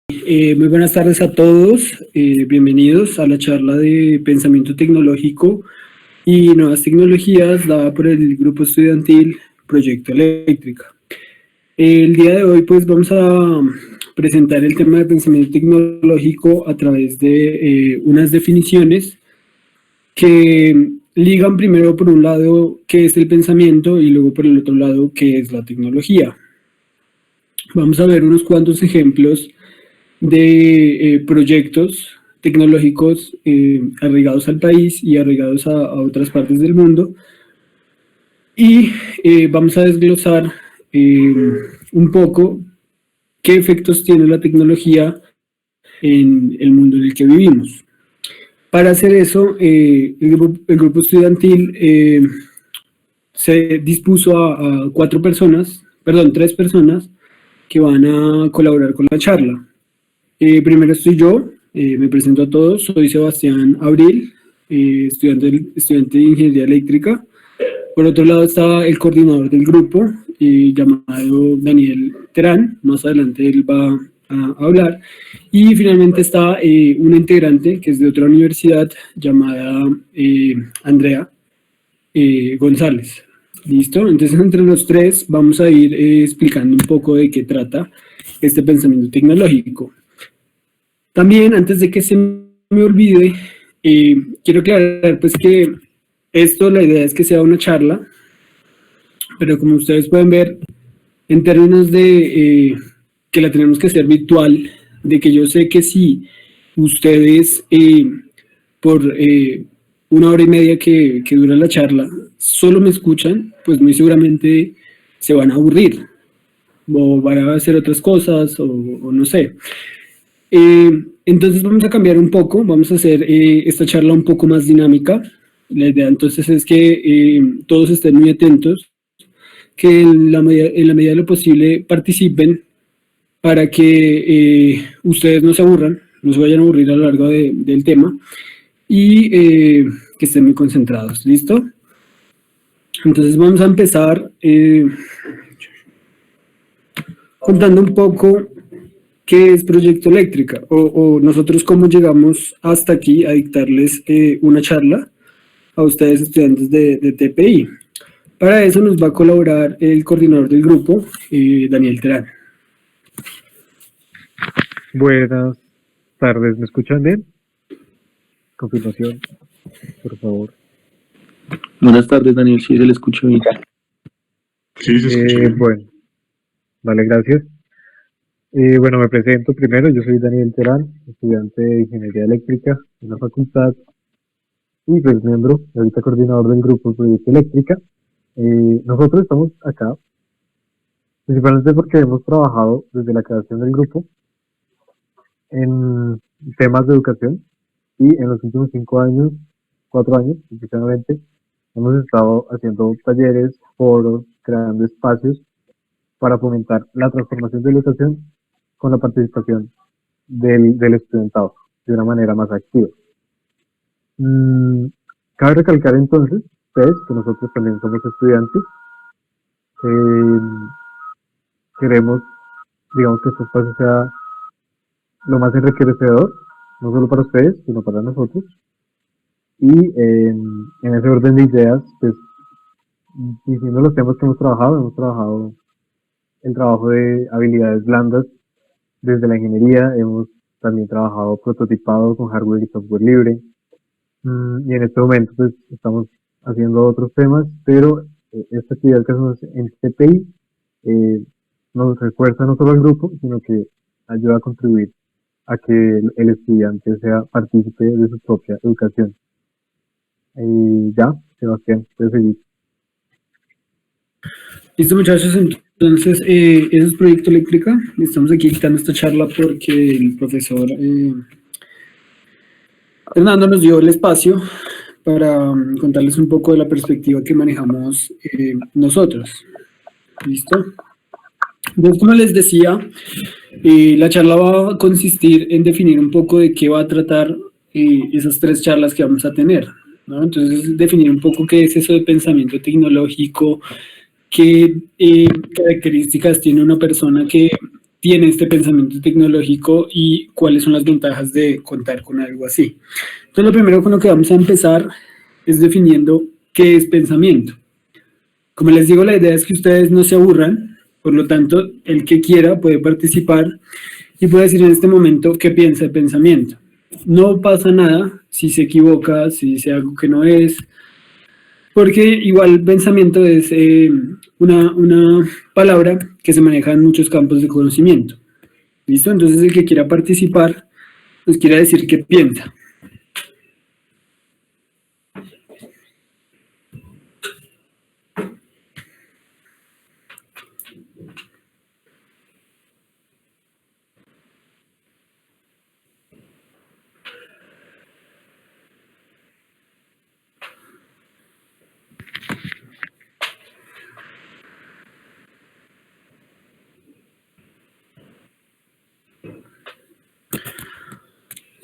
Muy buenas tardes a todos, bienvenidos a la charla de pensamiento tecnológico y nuevas tecnologías dada por el grupo estudiantil Proyecto Eléctrica. El día de hoy pues vamos a presentar el tema de pensamiento tecnológico a través de unas definiciones que ligan primero por un lado qué es el pensamiento y luego por el otro lado qué es la tecnología. Vamos a ver unos cuantos ejemplos de proyectos tecnológicos arraigados al país y arraigados a otras partes del mundo. Y vamos a desglosar un poco qué efectos tiene la tecnología en el mundo en el que vivimos. Para hacer eso, el grupo estudiantil se dispuso a tres personas que van a colaborar con la charla. Primero estoy yo, me presento a todos, soy Sebastián Abril, estudiante de Ingeniería Eléctrica. Por otro lado está el coordinador del grupo, llamado Daniel Terán, más adelante él va a hablar. Y finalmente está una integrante que es de otra universidad llamada Andrea González. ¿Listo? Entonces entre los tres vamos a ir explicando un poco de qué trata este pensamiento tecnológico. También, antes de que se me olvide, quiero aclarar pues que la idea es que sea una charla, pero como ustedes pueden ver, en términos de que la tenemos que hacer virtual, de que yo sé que si ustedes por una hora y media que dura la charla solo me escuchan, pues muy seguramente se van a aburrir o van a hacer otras cosas o no sé. Entonces vamos a cambiar un poco, vamos a hacer esta charla un poco más dinámica. La idea entonces es que todos estén muy atentos, que en la medida de lo posible participen para que ustedes no se aburran, no se vayan a aburrir a lo largo del tema y que estén muy concentrados. ¿Listo? Entonces vamos a empezar contando un poco qué es Proyecto Eléctrica o nosotros cómo llegamos hasta aquí a dictarles una charla a ustedes estudiantes de TPI. Para eso nos va a colaborar el coordinador del grupo, Daniel Terán. Buenas tardes, ¿me escuchan bien? Confirmación, por favor. Buenas tardes, Daniel, sí se le escucha bien. Sí, se escucha bien. Bueno, vale, gracias. Bueno, me presento primero, yo soy Daniel Terán, estudiante de Ingeniería Eléctrica en la facultad y pues miembro, ahorita coordinador del grupo Proyecto Eléctrica. Nosotros estamos acá principalmente porque hemos trabajado desde la creación del grupo en temas de educación y en los últimos 4 años especialmente, hemos estado haciendo talleres, foros, creando espacios para fomentar la transformación de la educación con la participación del estudiantado de una manera más activa. Cabe recalcar entonces, pues, que nosotros también somos estudiantes. Queremos, digamos, que este espacio sea lo más enriquecedor, no solo para ustedes, sino para nosotros. Y en ese orden de ideas, pues, diciendo los temas que hemos trabajado el trabajo de habilidades blandas desde la ingeniería, hemos también trabajado prototipado con hardware y software libre, y en este momento pues estamos haciendo otros temas, pero esta actividad que hacemos en TPI nos refuerza no solo al grupo, sino que ayuda a contribuir a que el estudiante sea partícipe de su propia educación. Ya, Sebastián, puedes seguir. Listo, muchachos, entonces eso es Proyecto Eléctrica. Estamos aquí dictando esta charla porque el profesor Fernando nos dio el espacio para contarles un poco de la perspectiva que manejamos nosotros. ¿Listo? Entonces, como les decía, la charla va a consistir en definir un poco de qué va a tratar esas 3 charlas que vamos a tener, ¿no? Entonces, definir un poco qué es eso de pensamiento tecnológico, qué características tiene una persona que tiene este pensamiento tecnológico y cuáles son las ventajas de contar con algo así. Entonces, lo primero con lo que vamos a empezar es definiendo qué es pensamiento. Como les digo, la idea es que ustedes no se aburran, por lo tanto, el que quiera puede participar y puede decir en este momento qué piensa de pensamiento. No pasa nada si se equivoca, si dice algo que no es, porque igual pensamiento es una palabra que se maneja en muchos campos de conocimiento. ¿Listo? Entonces el que quiera participar nos quiere decir qué piensa.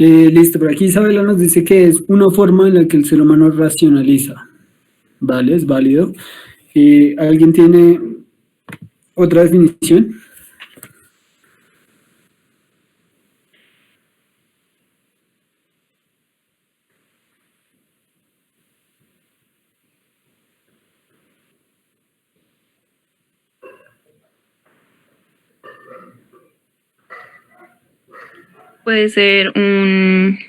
Listo, por aquí Isabela nos dice que es una forma en la que el ser humano racionaliza. Vale, es válido. ¿Alguien tiene otra definición? Puede ser un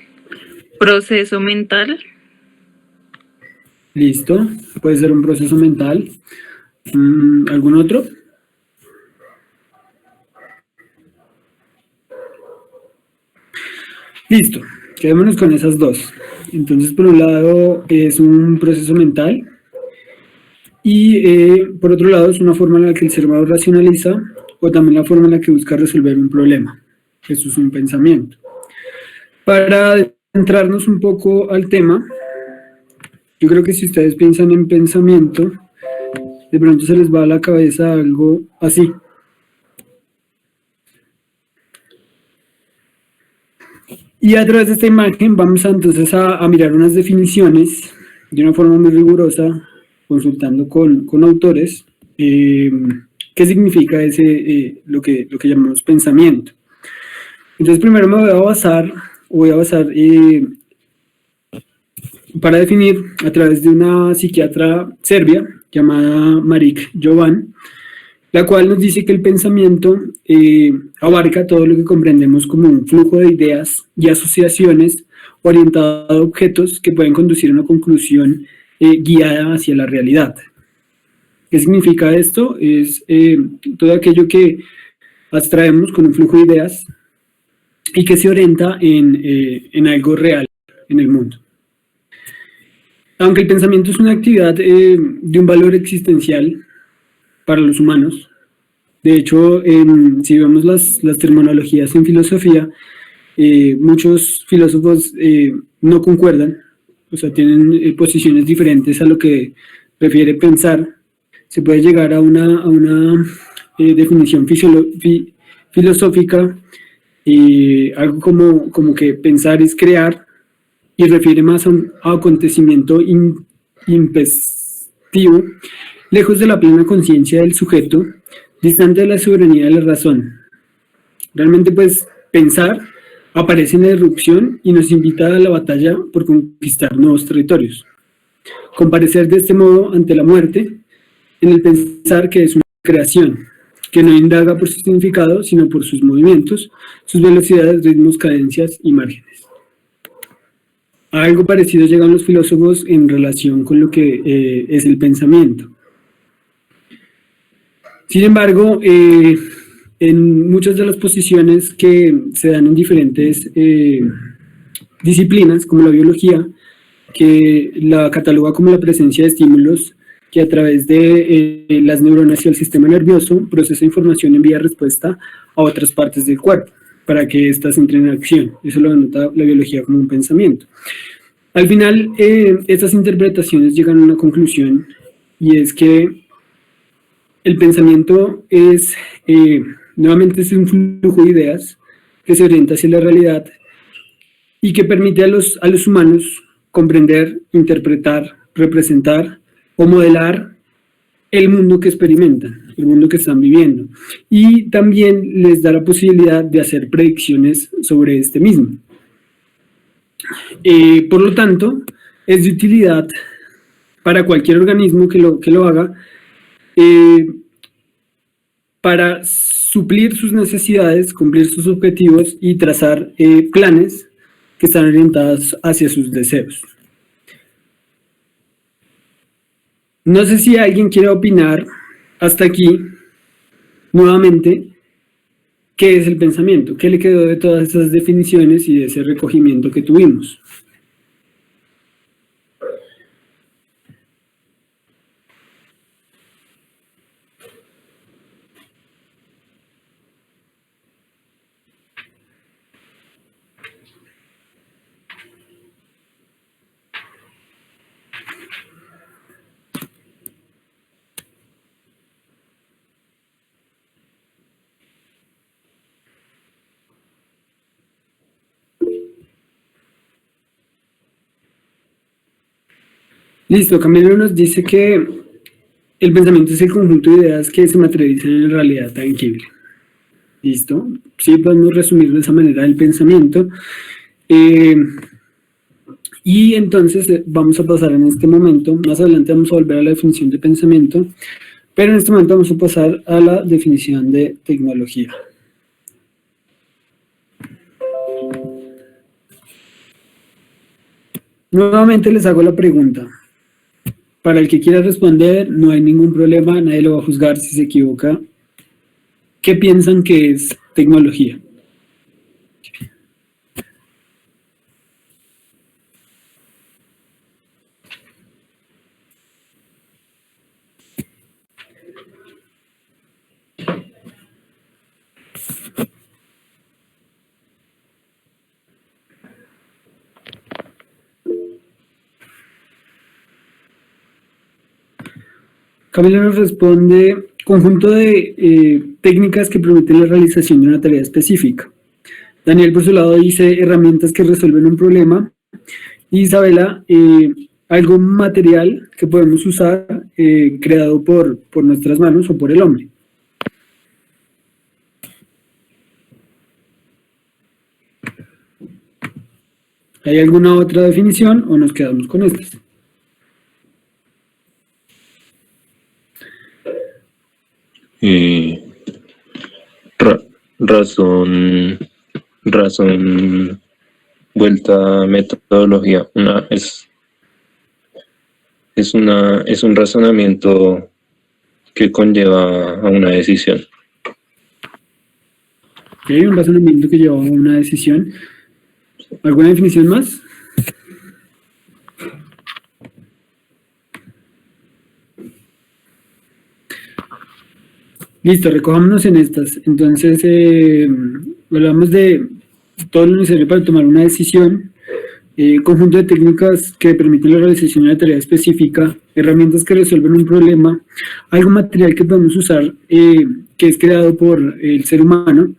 proceso mental. Listo, puede ser un proceso mental. ¿Algún otro? Listo, quedémonos con esas dos. Entonces, por un lado, es un proceso mental y por otro lado, es una forma en la que el ser humano racionaliza o también la forma en la que busca resolver un problema. Eso es un pensamiento. Para entrarnos un poco al tema, yo creo que si ustedes piensan en pensamiento, de pronto se les va a la cabeza algo así. Y a través de esta imagen vamos entonces a mirar unas definiciones de una forma muy rigurosa, consultando con autores, qué significa lo que llamamos pensamiento. Entonces primero me voy a basar para definir a través de una psiquiatra serbia llamada Marik Jovan, la cual nos dice que el pensamiento abarca todo lo que comprendemos como un flujo de ideas y asociaciones orientado a objetos que pueden conducir a una conclusión guiada hacia la realidad. ¿Qué significa esto? Es todo aquello que abstraemos con un flujo de ideas y que se orienta en algo real en el mundo. Aunque el pensamiento es una actividad de un valor existencial para los humanos, de hecho, si vemos las terminologías en filosofía, muchos filósofos no concuerdan, o sea, tienen posiciones diferentes a lo que prefiere pensar. Se puede llegar a una definición filosófica, algo como que pensar es crear, y refiere más a un acontecimiento impestivo, lejos de la plena conciencia del sujeto, distante de la soberanía de la razón. Realmente, pues, pensar aparece en la irrupción y nos invita a la batalla por conquistar nuevos territorios. Comparecer de este modo ante la muerte, en el pensar que es una creación, que no indaga por su significado, sino por sus movimientos, sus velocidades, ritmos, cadencias y márgenes. A algo parecido llegan los filósofos en relación con lo que es el pensamiento. Sin embargo, en muchas de las posiciones que se dan en diferentes disciplinas, como la biología, que la cataloga como la presencia de estímulos que a través de las neuronas y el sistema nervioso procesa información y envía respuesta a otras partes del cuerpo para que éstas entren en acción. Eso lo denota la biología como un pensamiento. Al final, estas interpretaciones llegan a una conclusión, y es que el pensamiento nuevamente es un flujo de ideas que se orienta hacia la realidad y que permite a los humanos comprender, interpretar, representar o modelar el mundo que experimentan. el mundo que están viviendo. Y también les da la posibilidad de hacer predicciones sobre este mismo. Por lo tanto, es de utilidad para cualquier organismo que lo haga para suplir sus necesidades, cumplir sus objetivos y trazar planes que están orientados hacia sus deseos. No sé si alguien quiere opinar hasta aquí, nuevamente, ¿qué es el pensamiento? ¿Qué le quedó de todas esas definiciones y de ese recogimiento que tuvimos? Listo, Camilo nos dice que el pensamiento es el conjunto de ideas que se materializan en la realidad tangible. Listo, sí podemos resumir de esa manera el pensamiento. Y entonces vamos a pasar en este momento, más adelante vamos a volver a la definición de pensamiento, pero en este momento vamos a pasar a la definición de tecnología. Nuevamente les hago la pregunta. Para el que quiera responder, no hay ningún problema, nadie lo va a juzgar si se equivoca. ¿Qué piensan que es tecnología? Camila nos responde, conjunto de técnicas que permiten la realización de una tarea específica. Daniel, por su lado, dice herramientas que resuelven un problema. Y Isabela, algo material que podemos usar creado por nuestras manos o por el hombre. ¿Hay alguna otra definición o nos quedamos con estas? Razón vuelta a metodología. Es un razonamiento que conlleva a una decisión. Ok, un razonamiento que lleva a una decisión. ¿Alguna definición más? Listo, recojámonos en estas. Entonces, hablamos de todo lo necesario para tomar una decisión, conjunto de técnicas que permiten la realización de una tarea específica, herramientas que resuelven un problema, algo material que podemos usar que es creado por el ser humano,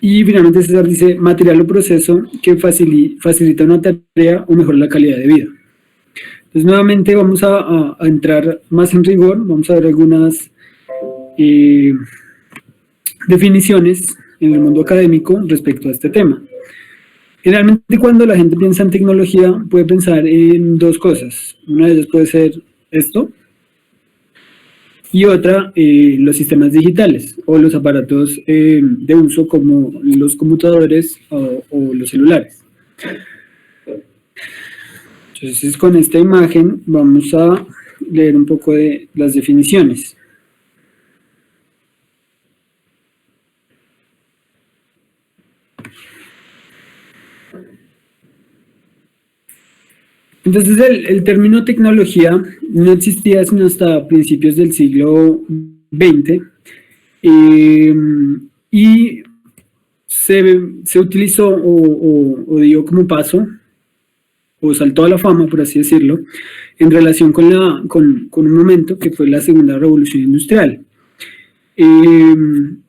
y finalmente César dice material o proceso que facilita una tarea o mejora la calidad de vida. Entonces, nuevamente vamos a entrar más en rigor, vamos a ver algunas definiciones en el mundo académico respecto a este tema. Generalmente cuando la gente piensa en tecnología puede pensar en dos cosas. Una de ellas puede ser esto y otra los sistemas digitales o los aparatos de uso como los computadores o los celulares. Entonces con esta imagen vamos a leer un poco de las definiciones. Entonces el término tecnología no existía sino hasta principios del siglo XX y se utilizó o dio como paso o saltó a la fama, por así decirlo, en relación con un momento que fue la Segunda Revolución Industrial. En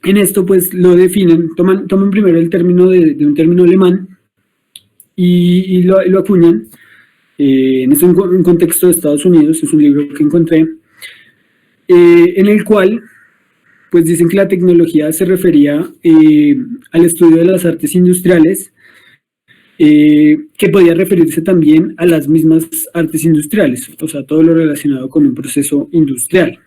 esto pues lo definen, toman primero el término de un término alemán y lo acuñan. En un contexto de Estados Unidos, es un libro que encontré, en el cual pues dicen que la tecnología se refería al estudio de las artes industriales, que podía referirse también a las mismas artes industriales, o sea, todo lo relacionado con un proceso industrial.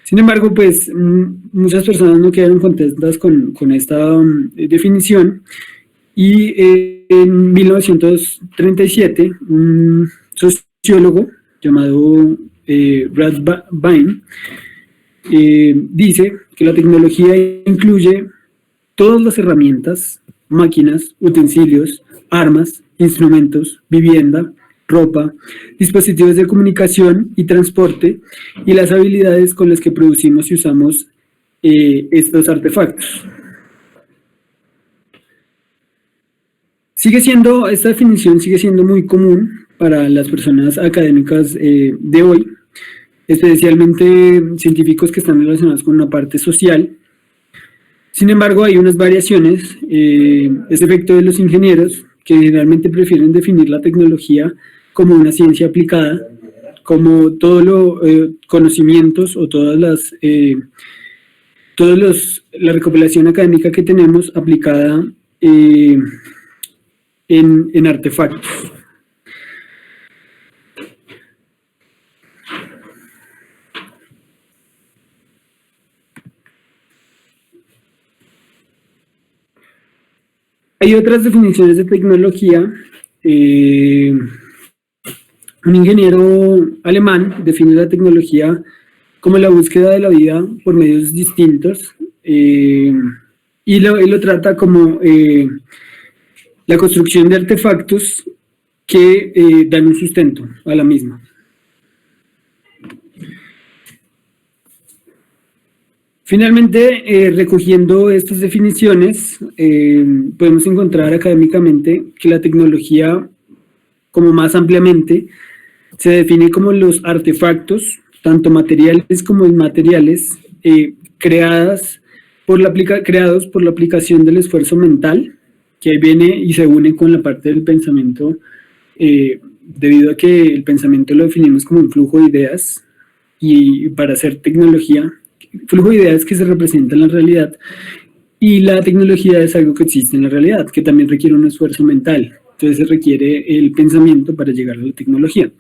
Sin embargo, pues muchas personas no quedaron contentas con esta definición y en 1937 un sociólogo llamado Rathbane dice que la tecnología incluye todas las herramientas, máquinas, utensilios, armas, instrumentos, vivienda, ropa, dispositivos de comunicación y transporte y las habilidades con las que producimos y usamos estos artefactos. Esta definición sigue siendo muy común para las personas académicas de hoy, especialmente científicos que están relacionados con una parte social. Sin embargo, hay unas variaciones. Es efecto de los ingenieros, que generalmente prefieren definir la tecnología como una ciencia aplicada, como todos los conocimientos o la recopilación académica que tenemos aplicada en artefactos. Hay otras definiciones de tecnología. Un ingeniero alemán define la tecnología como la búsqueda de la vida por medios distintos y lo trata como la construcción de artefactos que dan un sustento a la misma. Finalmente, recogiendo estas definiciones, podemos encontrar académicamente que la tecnología, como más ampliamente, se define como los artefactos, tanto materiales como inmateriales, creados por la aplicación del esfuerzo mental, que viene y se une con la parte del pensamiento, debido a que el pensamiento lo definimos como un flujo de ideas, y para hacer tecnología, flujo de ideas que se representa en la realidad, y la tecnología es algo que existe en la realidad, que también requiere un esfuerzo mental. Entonces se requiere el pensamiento para llegar a la tecnología.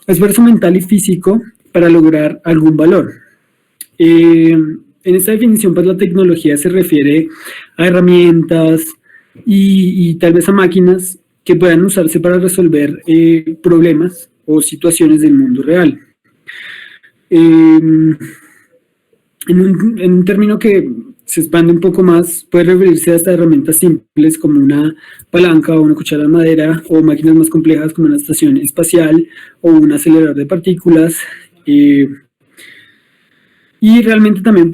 Esfuerzo mental y físico para lograr algún valor. En esta definición, pues la tecnología se refiere a herramientas y tal vez a máquinas que puedan usarse para resolver problemas o situaciones del mundo real. En un término que se expande un poco más, puede referirse a estas herramientas simples como una palanca o una cuchara de madera, o máquinas más complejas como una estación espacial o un acelerador de partículas. Y realmente también,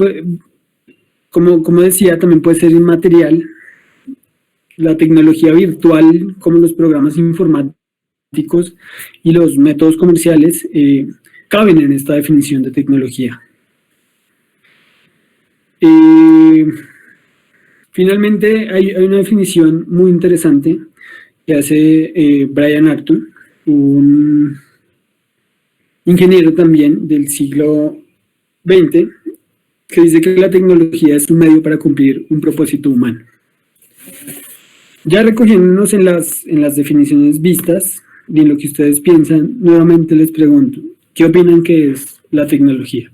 como decía, también puede ser inmaterial. La tecnología virtual, como los programas informáticos y los métodos comerciales, caben en esta definición de tecnología. Finalmente, hay una definición muy interesante que hace Brian Acton, un ingeniero también del siglo XX, que dice que la tecnología es un medio para cumplir un propósito humano. Ya recogiéndonos en las definiciones vistas y en lo que ustedes piensan, nuevamente les pregunto, ¿qué opinan que es la tecnología?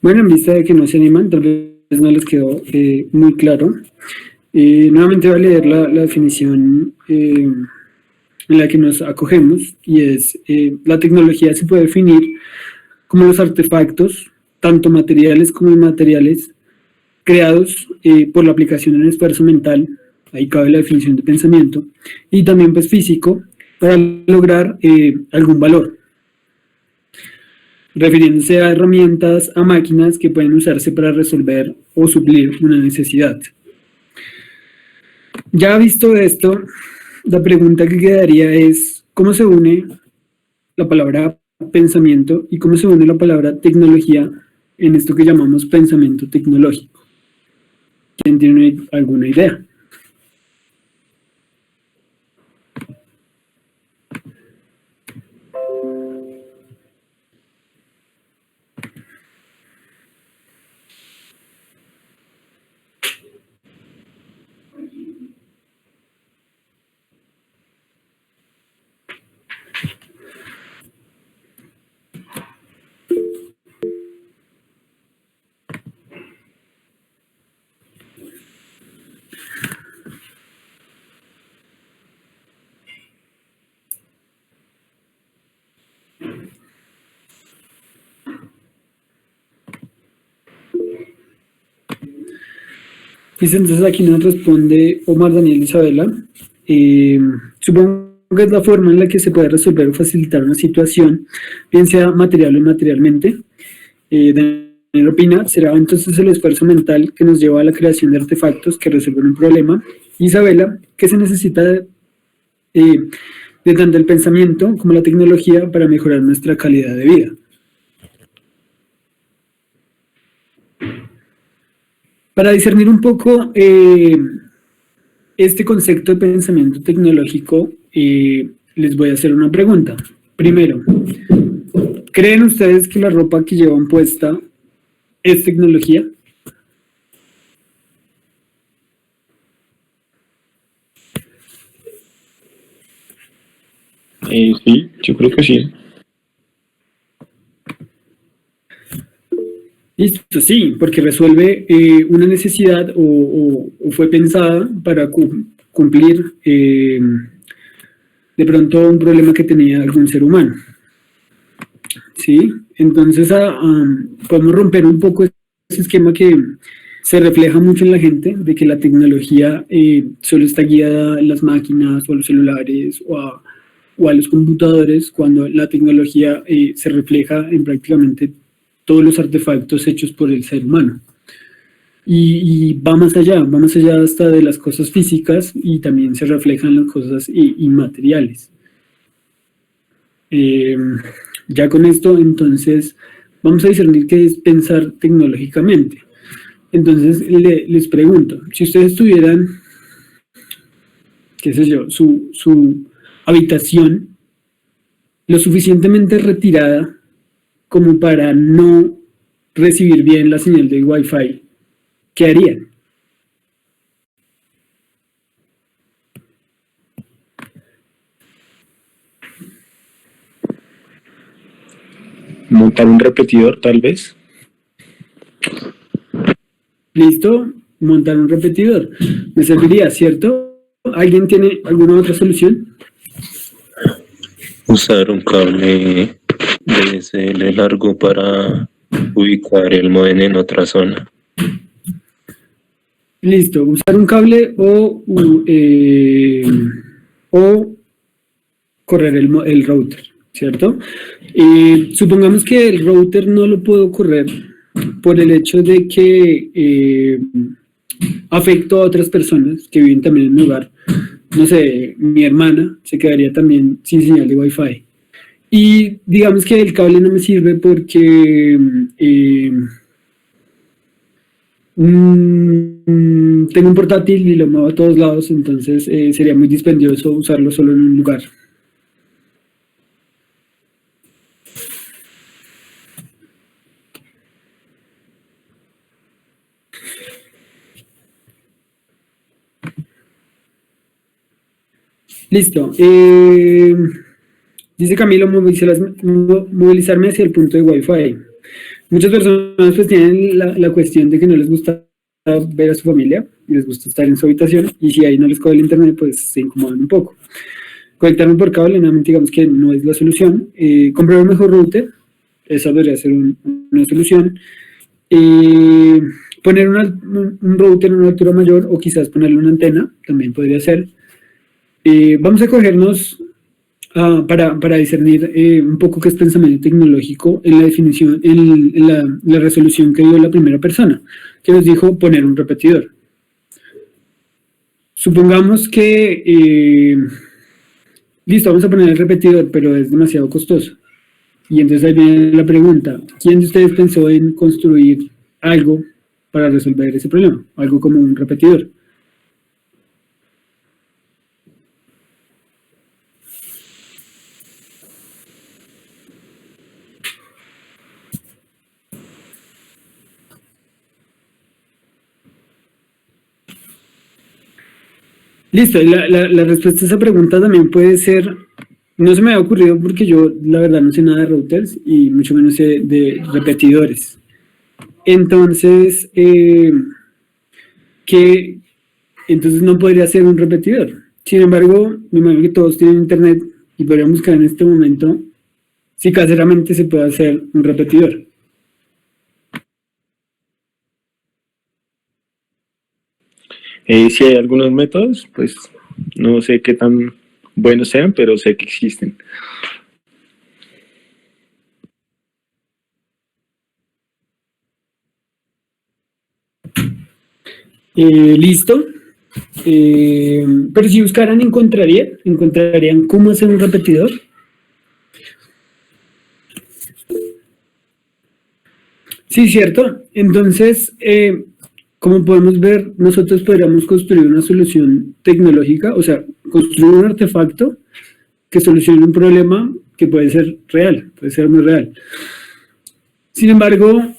Bueno, en vista de que no se animan, tal vez no les quedó muy claro. Nuevamente voy a leer la definición en la que nos acogemos, y es: la tecnología se puede definir como los artefactos, tanto materiales como inmateriales, creados por la aplicación de un esfuerzo mental, ahí cabe la definición de pensamiento, y también pues físico, para lograr algún valor, refiriéndose a herramientas, a máquinas que pueden usarse para resolver o suplir una necesidad. Ya visto esto, la pregunta que quedaría es: ¿cómo se une la palabra pensamiento y cómo se une la palabra tecnología en esto que llamamos pensamiento tecnológico? ¿Quién tiene alguna idea? Dice, entonces aquí nos responde Omar Daniel Isabela. Supongo que es la forma en la que se puede resolver o facilitar una situación, bien sea material o inmaterialmente. Daniel opina: será entonces el esfuerzo mental que nos lleva a la creación de artefactos que resuelven un problema. Isabela: ¿qué se necesita de tanto el pensamiento como la tecnología para mejorar nuestra calidad de vida? Para discernir un poco este concepto de pensamiento tecnológico, les voy a hacer una pregunta. Primero, ¿creen ustedes que la ropa que llevan puesta es tecnología? Sí, yo creo que sí. Listo, sí, porque resuelve una necesidad o fue pensada para cumplir de pronto un problema que tenía algún ser humano. ¿Sí? Entonces podemos romper un poco ese esquema que se refleja mucho en la gente, de que la tecnología solo está guiada a las máquinas o a los celulares o a los computadores, cuando la tecnología se refleja en prácticamente todos los artefactos hechos por el ser humano. Y va más allá hasta de las cosas físicas, y también se reflejan las cosas inmateriales. Ya con esto, entonces, vamos a discernir qué es pensar tecnológicamente. Entonces, les pregunto: si ustedes tuvieran, qué sé yo, su habitación lo suficientemente retirada como para no recibir bien la señal de Wi-Fi, ¿qué harían? Montar un repetidor, tal vez. ¿Listo? Montar un repetidor. Me serviría, ¿cierto? ¿Alguien tiene alguna otra solución? Usar un cable DSL largo para ubicar el modem en otra zona. Listo, usar un cable o correr el router, ¿cierto? Supongamos que el router no lo puedo correr por el hecho de que afecto a otras personas que viven también en mi hogar. No sé, mi hermana se quedaría también sin señal de Wi-Fi. Y digamos que el cable no me sirve porque tengo un portátil y lo muevo a todos lados, entonces sería muy dispendioso usarlo solo en un lugar. Listo. Dice Camilo: movilizarme hacia el punto de Wi-Fi. Muchas personas pues tienen la cuestión de que no les gusta ver a su familia y les gusta estar en su habitación, y si ahí no les coge el internet, pues se incomodan un poco. Conectarme por cable, nuevamente digamos que no es la solución. Comprar un mejor router, esa podría ser una solución. Poner un router en una altura mayor, o quizás ponerle una antena, también podría ser. Vamos a cogernos para discernir un poco qué es pensamiento tecnológico en la definición, en la resolución que dio la primera persona, que nos dijo poner un repetidor. Supongamos que, listo, vamos a poner el repetidor, pero es demasiado costoso. Y entonces ahí viene la pregunta, ¿quién de ustedes pensó en construir algo para resolver ese problema? Algo como un repetidor. Listo, y la respuesta a esa pregunta también puede ser, no se me ha ocurrido porque yo la verdad no sé nada de routers y mucho menos sé de repetidores. Entonces, entonces no podría ser un repetidor. Sin embargo, me imagino que todos tienen internet y podríamos buscar en este momento si caseramente se puede hacer un repetidor. Si hay algunos métodos, pues no sé qué tan buenos sean, pero sé que existen. Listo. Pero si buscaran, encontrarían cómo hacer un repetidor. Sí, cierto. Entonces, como podemos ver, nosotros podríamos construir una solución tecnológica, o sea, construir un artefacto que solucione un problema que puede ser real, puede ser muy real. Sin embargo,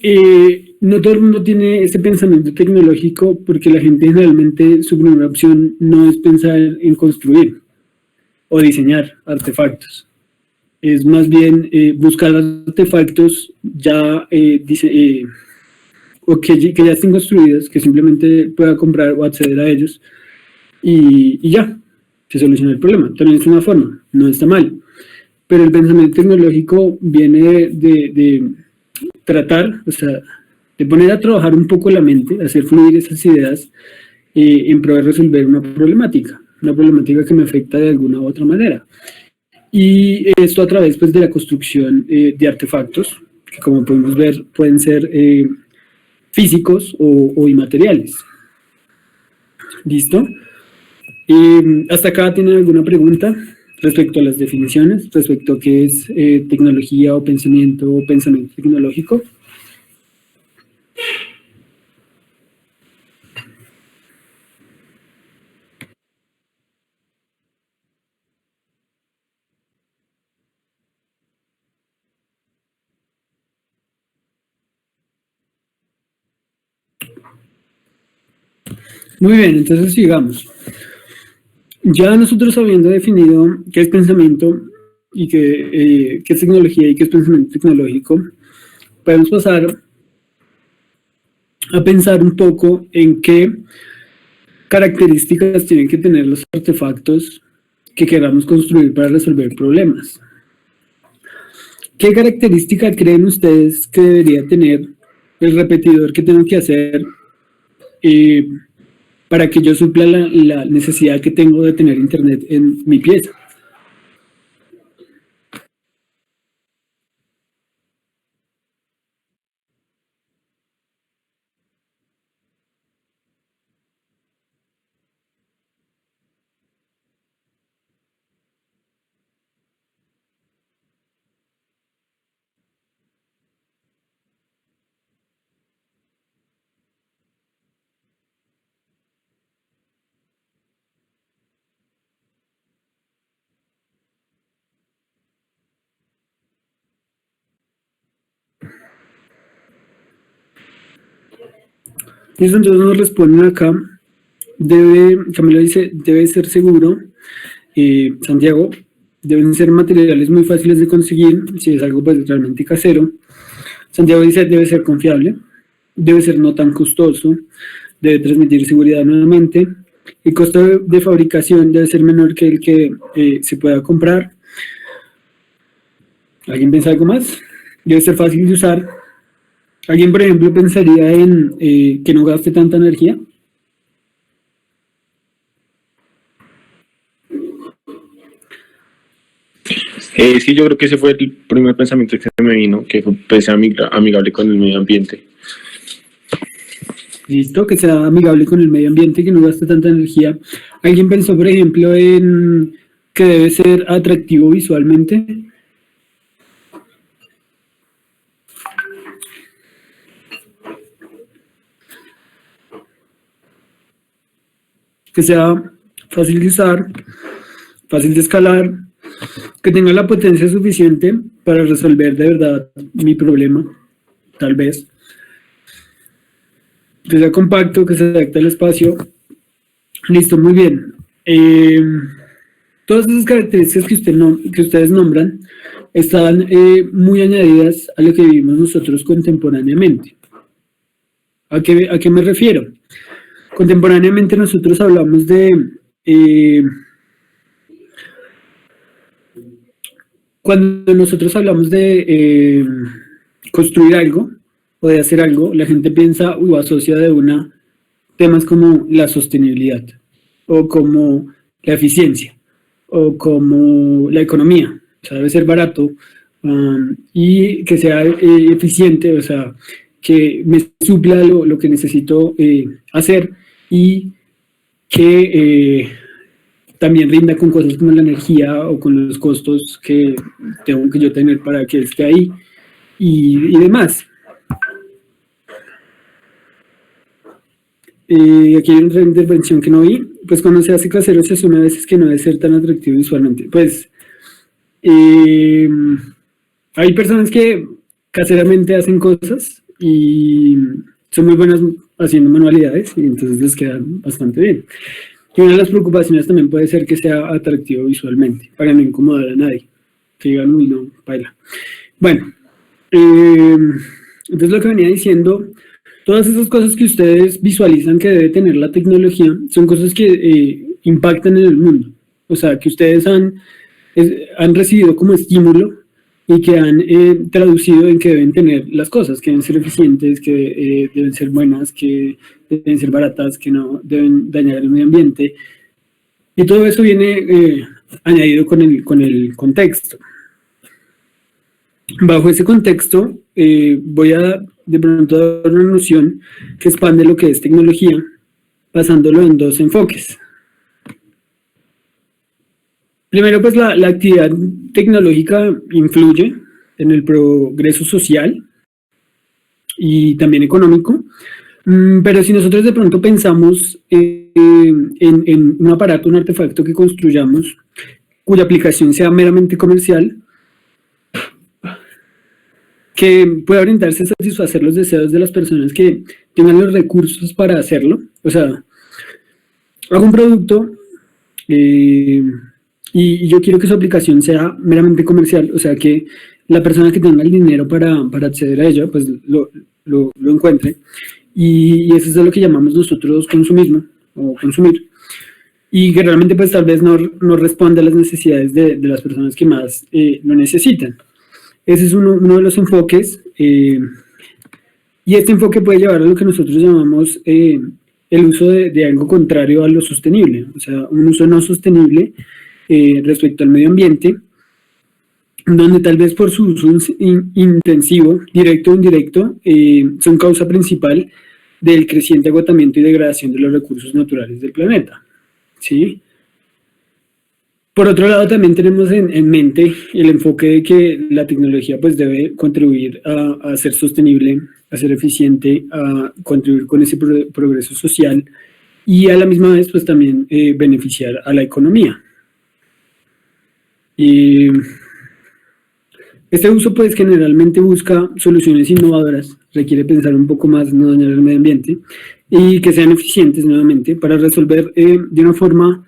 no todo el mundo tiene este pensamiento tecnológico porque la gente generalmente su primera opción no es pensar en construir o diseñar artefactos. Es más bien buscar artefactos ya o que ya estén construidos, que simplemente pueda comprar o acceder a ellos y ya, se soluciona el problema. También es una forma, no está mal. Pero el pensamiento tecnológico viene de tratar, o sea, de poner a trabajar un poco la mente, hacer fluir esas ideas en pro de resolver una problemática que me afecta de alguna u otra manera. Y esto a través pues, de la construcción de artefactos, que como podemos ver pueden ser físicos o inmateriales. ¿Listo? ¿Hasta acá tienen alguna pregunta respecto a las definiciones, respecto a qué es tecnología o pensamiento tecnológico? Muy bien, entonces sigamos. Ya nosotros habiendo definido qué es pensamiento y qué es tecnología y qué es pensamiento tecnológico, podemos pasar a pensar un poco en qué características tienen que tener los artefactos que queramos construir para resolver problemas. ¿Qué característica creen ustedes que debería tener el repetidor que tengo que hacer para que yo supla la necesidad que tengo de tener internet en mi pieza? Eso entonces nos responden acá. Camilo dice, debe ser seguro. Santiago, deben ser materiales muy fáciles de conseguir, si es algo pues realmente casero. Santiago dice debe ser confiable, debe ser no tan costoso, debe transmitir seguridad nuevamente, el costo de fabricación debe ser menor que el que se pueda comprar. ¿Alguien piensa algo más? Debe ser fácil de usar. ¿Alguien, por ejemplo, pensaría en que no gaste tanta energía? Sí, yo creo que ese fue el primer pensamiento que se me vino, que puede ser amigable con el medio ambiente. Listo, que sea amigable con el medio ambiente, que no gaste tanta energía. ¿Alguien pensó, por ejemplo, en que debe ser atractivo visualmente? Que sea fácil de usar, fácil de escalar, que tenga la potencia suficiente para resolver de verdad mi problema, tal vez. Que sea compacto, que se adapte al espacio. Listo, muy bien. Todas esas características que ustedes nombran están muy añadidas a lo que vivimos nosotros contemporáneamente. ¿A qué me refiero? Contemporáneamente nosotros hablamos de... cuando nosotros hablamos de construir algo o de hacer algo, la gente piensa o asocia de una temas como la sostenibilidad o como la eficiencia o como la economía. O sea, debe ser barato y que sea eficiente, o sea, que me supla lo que necesito hacer y que también rinda con cosas como la energía o con los costos que tengo que yo tener para que esté ahí y demás. Aquí hay otra intervención que no vi. Pues cuando se hace casero se asume a veces que no debe ser tan atractivo visualmente. Pues hay personas que caseramente hacen cosas y son muy buenas haciendo manualidades y entonces les quedan bastante bien. Y una de las preocupaciones también puede ser que sea atractivo visualmente, para no incomodar a nadie. Que digan, uy, no, baila. Bueno, entonces lo que venía diciendo, todas esas cosas que ustedes visualizan que debe tener la tecnología son cosas que impactan en el mundo. O sea, que ustedes han recibido como estímulo y que han traducido en que deben tener las cosas, que deben ser eficientes, que deben ser buenas, que deben ser baratas, que no deben dañar el medio ambiente. Y todo eso viene añadido con el contexto. Bajo ese contexto, voy a de pronto dar una noción que expande lo que es tecnología, basándolo en dos enfoques. Primero, pues la actividad tecnológica influye en el progreso social y también económico, pero si nosotros de pronto pensamos en un aparato, un artefacto que construyamos, cuya aplicación sea meramente comercial, que pueda orientarse a satisfacer los deseos de las personas que tengan los recursos para hacerlo, o sea, hago un producto y yo quiero que su aplicación sea meramente comercial, o sea, que la persona que tenga el dinero para acceder a ella, pues lo encuentre. Y eso es de lo que llamamos nosotros consumismo o consumir. Y que realmente pues tal vez no responde a las necesidades de las personas que más lo necesitan. Ese es uno de los enfoques. Y este enfoque puede llevar a lo que nosotros llamamos el uso de algo contrario a lo sostenible. O sea, un uso no sostenible respecto al medio ambiente, donde tal vez por su uso intensivo, directo o indirecto, son causa principal del creciente agotamiento y degradación de los recursos naturales del planeta. ¿Sí? Por otro lado, también tenemos en mente el enfoque de que la tecnología pues, debe contribuir a ser sostenible, a ser eficiente, a contribuir con ese progreso social y a la misma vez pues, también beneficiar a la economía. Y este uso pues generalmente busca soluciones innovadoras, requiere pensar un poco más, no dañar el medio ambiente, y que sean eficientes nuevamente para resolver de una forma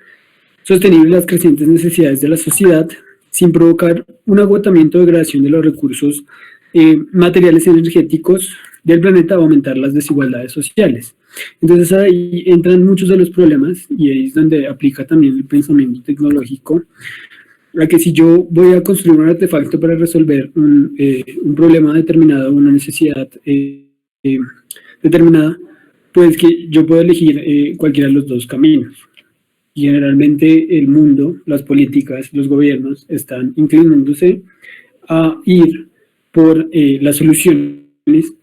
sostenible las crecientes necesidades de la sociedad sin provocar un agotamiento o degradación de los recursos materiales energéticos del planeta o aumentar las desigualdades sociales. Entonces ahí entran muchos de los problemas y ahí es donde aplica también el pensamiento tecnológico, a que si yo voy a construir un artefacto para resolver un problema determinado, una necesidad determinada, pues que yo puedo elegir cualquiera de los dos caminos. Y generalmente el mundo, las políticas, los gobiernos están inclinándose a ir por las soluciones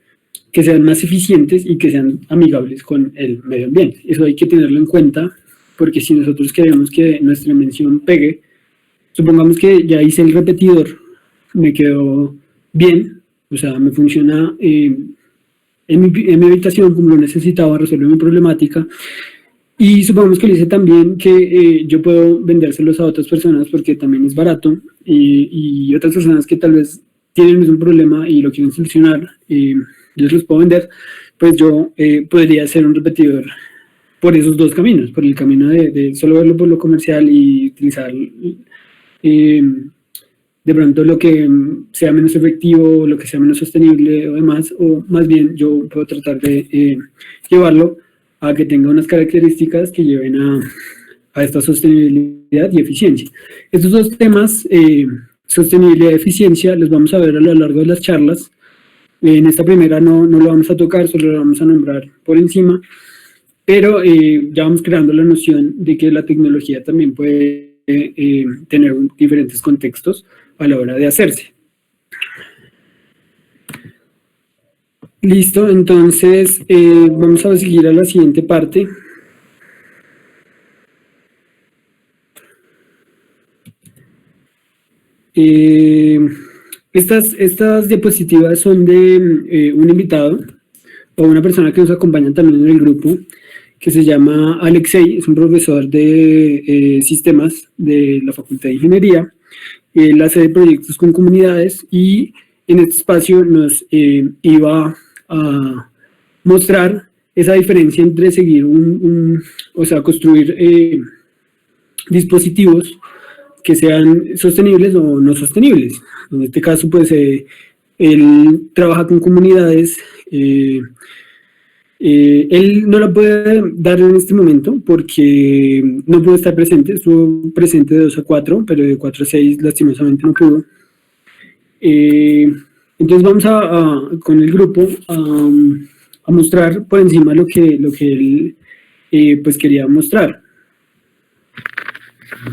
que sean más eficientes y que sean amigables con el medio ambiente. Eso hay que tenerlo en cuenta, porque si nosotros queremos que nuestra invención pegue, supongamos que ya hice el repetidor, me quedó bien, o sea, me funciona en mi habitación como lo necesitaba, resolver mi problemática, y supongamos que lo hice también que yo puedo vendérselos a otras personas porque también es barato, y otras personas que tal vez tienen el mismo problema y lo quieren solucionar, yo se los puedo vender, pues yo podría hacer un repetidor por esos dos caminos, por el camino de solo verlo por lo comercial y utilizar de pronto lo que sea menos efectivo, lo que sea menos sostenible o demás, o más bien yo puedo tratar de llevarlo a que tenga unas características que lleven a esta sostenibilidad y eficiencia. Estos dos temas, sostenibilidad y eficiencia, los vamos a ver a lo largo de las charlas. En esta primera no lo vamos a tocar, solo lo vamos a nombrar por encima, pero ya vamos creando la noción de que la tecnología también puede tener diferentes contextos a la hora de hacerse. Listo, entonces vamos a seguir a la siguiente parte. Estas diapositivas son de un invitado o una persona que nos acompaña también en el grupo, que se llama Alexei, es un profesor de sistemas de la Facultad de Ingeniería. Él hace proyectos con comunidades y en este espacio nos iba a mostrar esa diferencia entre seguir o sea, construir dispositivos que sean sostenibles o no sostenibles. En este caso, pues, él trabaja con comunidades. Él no la puede dar en este momento porque no pudo estar presente. Estuvo presente de 2 a 4, pero de 4 a 6 lastimosamente no pudo. Entonces vamos con el grupo a mostrar por encima lo que él pues quería mostrar.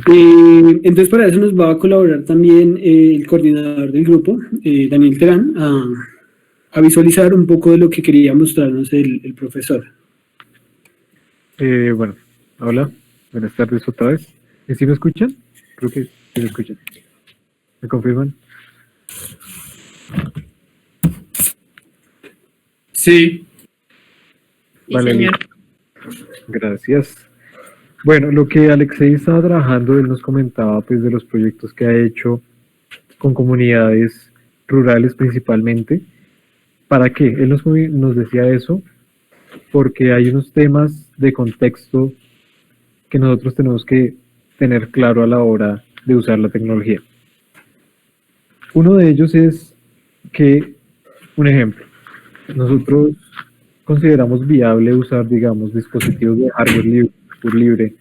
Entonces para eso nos va a colaborar también el coordinador del grupo, Daniel Terán, a visualizar un poco de lo que quería mostrarnos el profesor. Bueno, hola, buenas tardes otra vez. ¿Sí me escuchan? Creo que sí me escuchan. ¿Me confirman? Sí. Vale, Sí, señor. gracias. Bueno, lo que Alexei estaba trabajando, él nos comentaba pues de los proyectos que ha hecho con comunidades rurales principalmente. ¿Para qué? Él nos decía eso porque hay unos temas de contexto que nosotros tenemos que tener claro a la hora de usar la tecnología. Uno de ellos es que, un ejemplo, nosotros consideramos viable usar, digamos, dispositivos de hardware libre,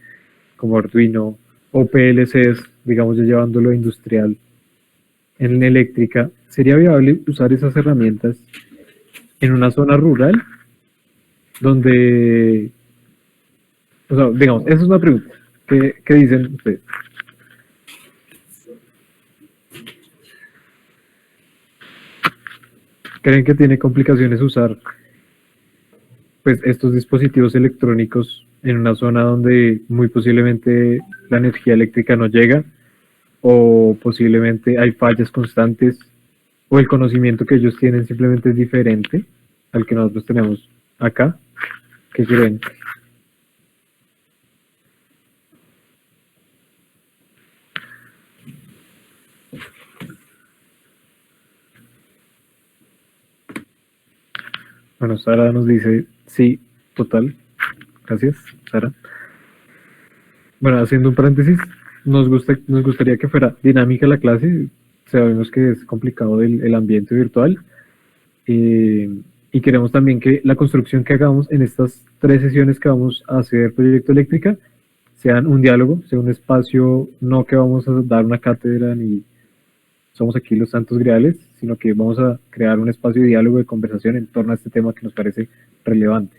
como Arduino o PLCs, digamos, ya llevándolo a industrial en eléctrica. ¿Sería viable usar esas herramientas en una zona rural donde, o sea, digamos, esa es una pregunta? ¿Qué dicen ustedes? ¿Creen que tiene complicaciones usar pues estos dispositivos electrónicos en una zona donde muy posiblemente la energía eléctrica no llega, o posiblemente hay fallas constantes, o el conocimiento que ellos tienen simplemente es diferente al que nosotros tenemos acá? ¿Qué creen? Bueno, Sara nos dice sí, total. Gracias, Sara. Bueno, haciendo un paréntesis, nos gustaría que fuera dinámica la clase. sabemos que es complicado el ambiente virtual, y queremos también que la construcción que hagamos en estas 3 sesiones que vamos a hacer Proyecto Eléctrica sean un diálogo, sea un espacio, no que vamos a dar una cátedra ni somos aquí los santos griales, sino que vamos a crear un espacio de diálogo, de conversación en torno a este tema que nos parece relevante.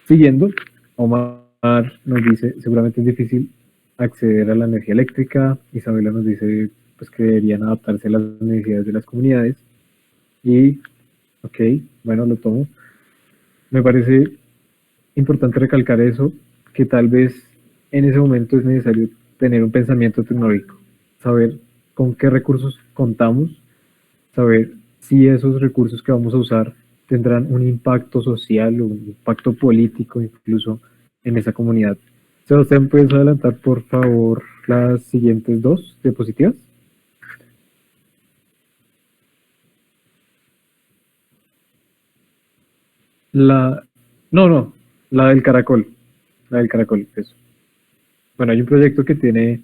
Siguiendo, Omar nos dice, seguramente es difícil acceder a la energía eléctrica. Isabela nos dice pues, que deberían adaptarse a las necesidades de las comunidades. Y, ok, bueno, lo tomo. Me parece importante recalcar eso, que tal vez en ese momento es necesario tener un pensamiento tecnológico, saber con qué recursos contamos, saber si esos recursos que vamos a usar tendrán un impacto social o un impacto político incluso en esa comunidad. Sebastián, ¿puedes adelantar por favor las siguientes 2 diapositivas? La del caracol. La del caracol, eso. Bueno, hay un proyecto que tiene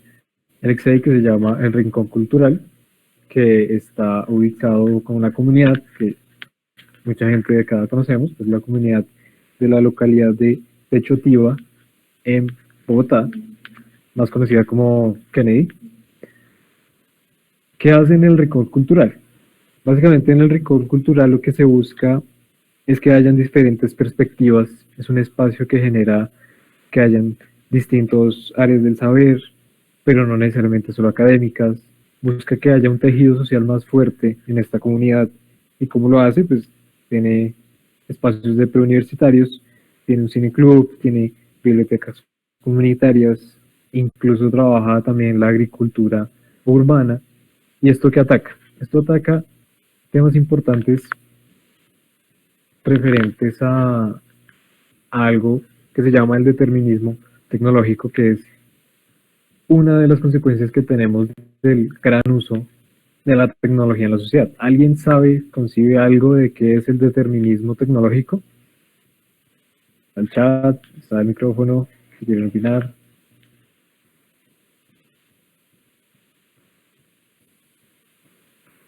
el XEI que se llama El Rincón Cultural, que está ubicado con una comunidad que mucha gente de acá conocemos, es la comunidad de la localidad de Techotiva, en Bogotá, más conocida como Kennedy. ¿Qué hace en el Rincón Cultural? Básicamente en el Rincón Cultural lo que se busca es que hayan diferentes perspectivas, es un espacio que genera que hayan distintos áreas del saber, pero no necesariamente solo académicas, busca que haya un tejido social más fuerte en esta comunidad. ¿Y cómo lo hace? Pues tiene espacios de preuniversitarios, tiene un cine club, tiene bibliotecas comunitarias, incluso trabaja también la agricultura urbana. ¿Y esto qué ataca? Esto ataca temas importantes referentes a algo que se llama el determinismo tecnológico, que es una de las consecuencias que tenemos del gran uso de la tecnología en la sociedad. ¿Alguien sabe, concibe algo de qué es el determinismo tecnológico? Está el chat, está el micrófono, si quieren opinar.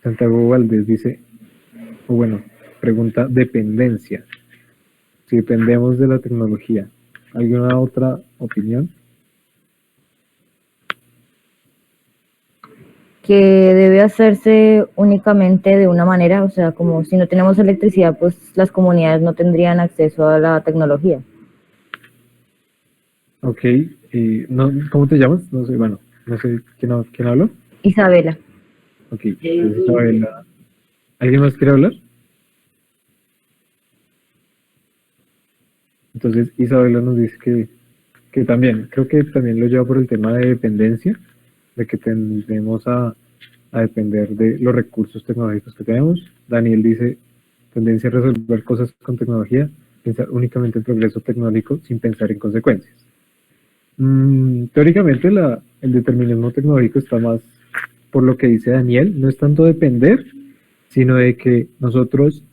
Santiago Valdés dice, o bueno, pregunta dependencia. Si dependemos de la tecnología. ¿Alguna otra opinión? Que debe hacerse únicamente de una manera, o sea, como si no tenemos electricidad, pues las comunidades no tendrían acceso a la tecnología. Ok, no, ¿cómo te llamas? No sé, bueno, no sé quién habló. Isabela. Ok, entonces, Isabela. ¿Alguien más quiere hablar? Entonces Isabela nos dice que también, creo que también lo lleva por el tema de dependencia, de que tendemos a depender de los recursos tecnológicos que tenemos. Daniel dice, tendencia a resolver cosas con tecnología, pensar únicamente en progreso tecnológico sin pensar en consecuencias. Teóricamente el determinismo tecnológico está más por lo que dice Daniel, no es tanto depender, sino de que nosotros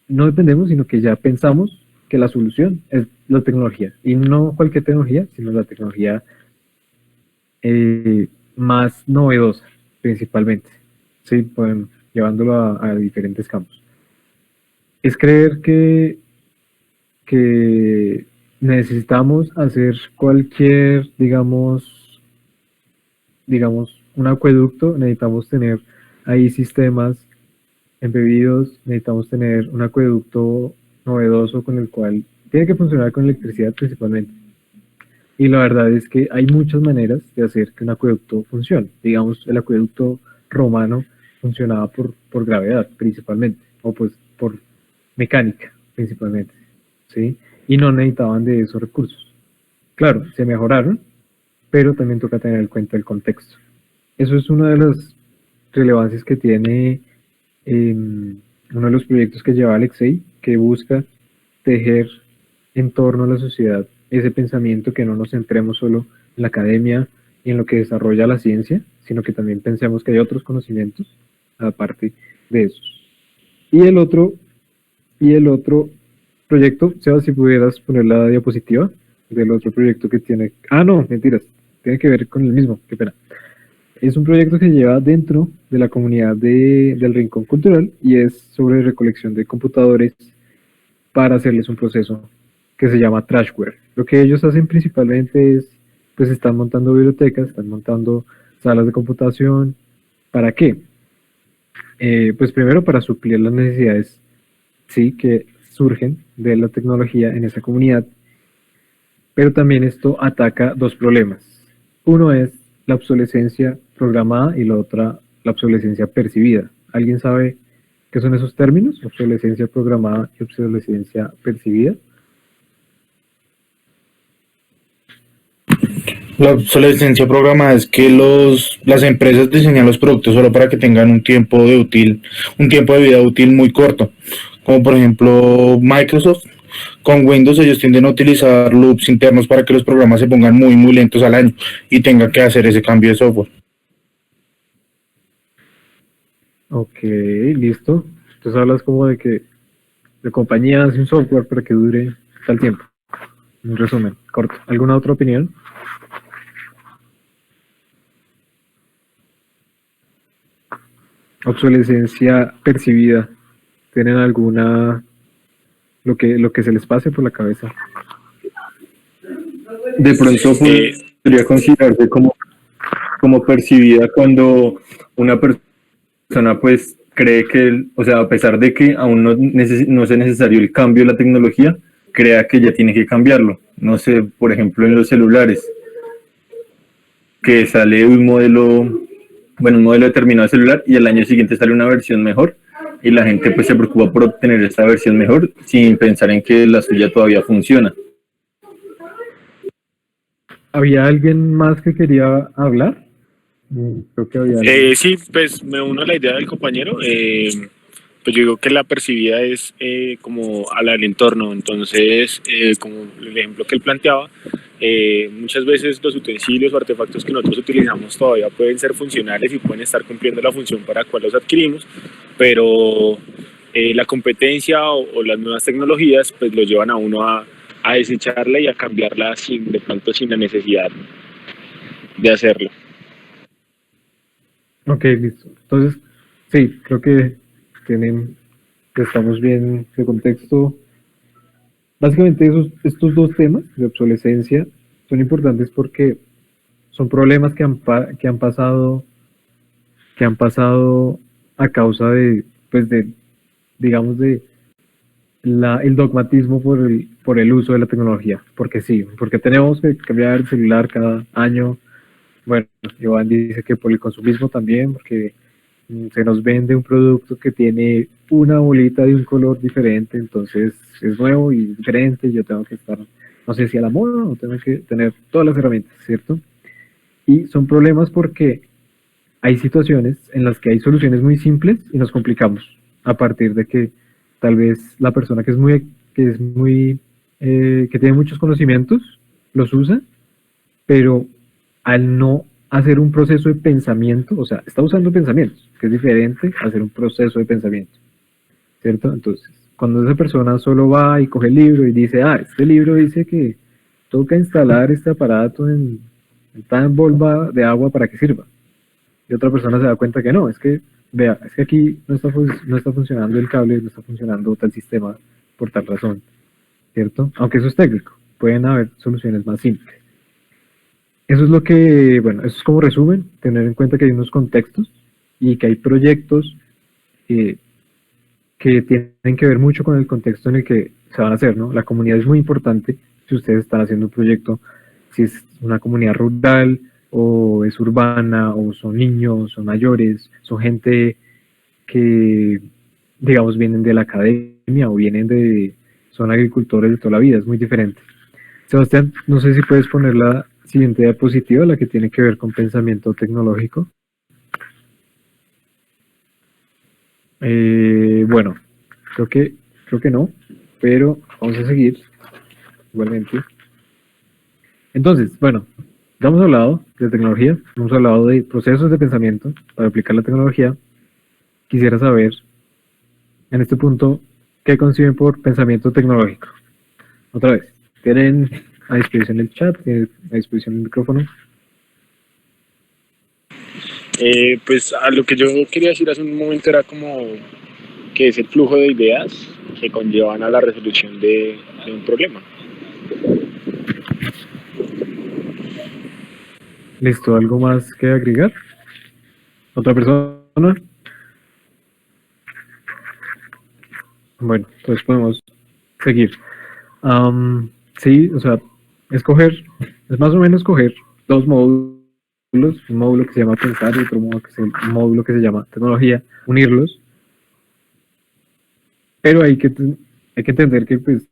no dependemos, sino que ya pensamos que la solución es la tecnología, y no cualquier tecnología, sino la tecnología más novedosa, principalmente, ¿sí? Pues, llevándolo a diferentes campos. Es creer que necesitamos hacer cualquier, digamos, un acueducto, necesitamos tener ahí sistemas embebidos, necesitamos tener un acueducto novedoso con el cual tiene que funcionar con electricidad principalmente. Y la verdad es que hay muchas maneras de hacer que un acueducto funcione. Digamos, el acueducto romano funcionaba por gravedad principalmente, o pues por mecánica principalmente, ¿sí? Y no necesitaban de esos recursos. Claro, se mejoraron, pero también toca tener en cuenta el contexto. Eso es una de las relevancias que tiene uno de los proyectos que lleva Alexei, que busca tejer en torno a la sociedad ese pensamiento, que no nos centremos solo en la academia y en lo que desarrolla la ciencia, sino que también pensemos que hay otros conocimientos aparte de esos. Y el otro proyecto, Sebas, si pudieras poner la diapositiva del otro proyecto que tiene... Ah, no, mentiras, tiene que ver con el mismo, qué pena. es un proyecto que se lleva dentro de la comunidad del Rincón Cultural y es sobre recolección de computadores para hacerles un proceso que se llama Trashware. Lo que ellos hacen principalmente es, pues están montando bibliotecas, están montando salas de computación. ¿Para qué? Pues primero para suplir las necesidades, sí, que surgen de la tecnología en esa comunidad, pero también esto ataca dos problemas. Uno es la obsolescencia programada y la otra, la obsolescencia percibida. ¿Alguien sabe qué son esos términos? Obsolescencia programada y obsolescencia percibida. La obsolescencia programada es que las empresas diseñan los productos solo para que tengan un tiempo de vida útil muy corto. Como por ejemplo Microsoft, con Windows ellos tienden a utilizar loops internos para que los programas se pongan muy muy lentos al año y tengan que hacer ese cambio de software. Ok, listo. Entonces hablas como de que la compañía hace un software para que dure tal tiempo. Un resumen, corto. ¿Alguna otra opinión? Obsolescencia percibida. ¿Tienen alguna, lo que se les pase por la cabeza? De pronto podría considerarse como percibida cuando una persona pues cree que, o sea, a pesar de que aún no sea necesario el cambio de la tecnología, crea que ya tiene que cambiarlo. No sé, por ejemplo, en los celulares, que sale un modelo determinado de celular y al año siguiente sale una versión mejor y la gente pues se preocupa por obtener esta versión mejor sin pensar en que la suya todavía funciona. ¿Había alguien más que quería hablar? Creo que había alguien. Sí, pues me uno a la idea del compañero. Pues yo digo que la percibida es como a la del entorno. Entonces, como el ejemplo que él planteaba, muchas veces los utensilios o artefactos que nosotros utilizamos todavía pueden ser funcionales y pueden estar cumpliendo la función para la cual los adquirimos, pero la competencia o las nuevas tecnologías pues lo llevan a uno a desecharla y a cambiarla de pronto sin la necesidad de hacerlo. Ok, listo. Entonces, sí, creo que estamos bien de contexto. Básicamente estos dos temas de obsolescencia son importantes porque son problemas que han pasado a causa de, pues digamos, el dogmatismo por el uso de la tecnología. Porque sí, porque tenemos que cambiar el celular cada año. Bueno, Iván dice que por el consumismo también, porque se nos vende un producto que tiene una bolita de un color diferente, entonces es nuevo y diferente, y yo tengo que estar, no sé si a la moda o tengo que tener todas las herramientas, ¿cierto? Y son problemas porque hay situaciones en las que hay soluciones muy simples y nos complicamos a partir de que tal vez la persona que tiene muchos conocimientos los usa, pero al no hacer un proceso de pensamiento, o sea, está usando pensamientos, que es diferente a hacer un proceso de pensamiento, ¿cierto? Entonces, cuando esa persona solo va y coge el libro y dice, este libro dice que toca instalar este aparato en tal bomba de agua para que sirva, y otra persona se da cuenta que no, es que, vea, es que aquí no está funcionando el cable, no está funcionando tal sistema por tal razón, ¿cierto? Aunque eso es técnico, pueden haber soluciones más simples. Eso es eso es como resumen, tener en cuenta que hay unos contextos y que hay proyectos que tienen que ver mucho con el contexto en el que se van a hacer, ¿no? La comunidad es muy importante si ustedes están haciendo un proyecto, si es una comunidad rural o es urbana o son niños, son mayores, son gente que, digamos, vienen de la academia o son agricultores de toda la vida, es muy diferente. Sebastián, no sé si puedes poner la siguiente diapositiva, la que tiene que ver con pensamiento tecnológico. Bueno, creo que no, pero vamos a seguir igualmente. Entonces, bueno, ya hemos hablado de tecnología, hemos hablado de procesos de pensamiento para aplicar la tecnología. Quisiera saber, en este punto, ¿qué conciben por pensamiento tecnológico? Otra vez, tienen a disposición el chat, tienen a disposición el micrófono. Pues a lo que yo quería decir hace un momento era como que es el flujo de ideas que conllevan a la resolución de un problema. Listo, ¿algo más que agregar? ¿Otra persona? Bueno, entonces podemos seguir. Sí, o sea, es más o menos coger dos módulos, un módulo que se llama pensar y otro módulo que se llama tecnología, unirlos. Pero hay que entender que pues,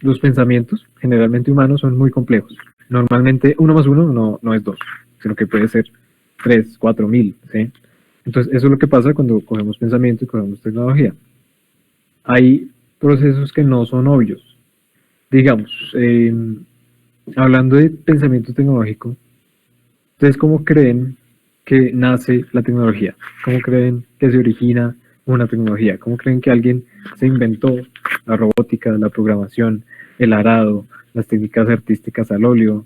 los pensamientos generalmente humanos son muy complejos. Normalmente 1 más 1 no es 2, sino que puede ser 3, 4, 1000, ¿sí? Entonces eso es lo que pasa cuando cogemos pensamiento y cogemos tecnología. Hay procesos que no son obvios. Digamos, hablando de pensamiento tecnológico, ¿ustedes cómo creen que nace la tecnología? ¿Cómo creen que se origina una tecnología? ¿Cómo creen que alguien se inventó la robótica, la programación, el arado, las técnicas artísticas al óleo,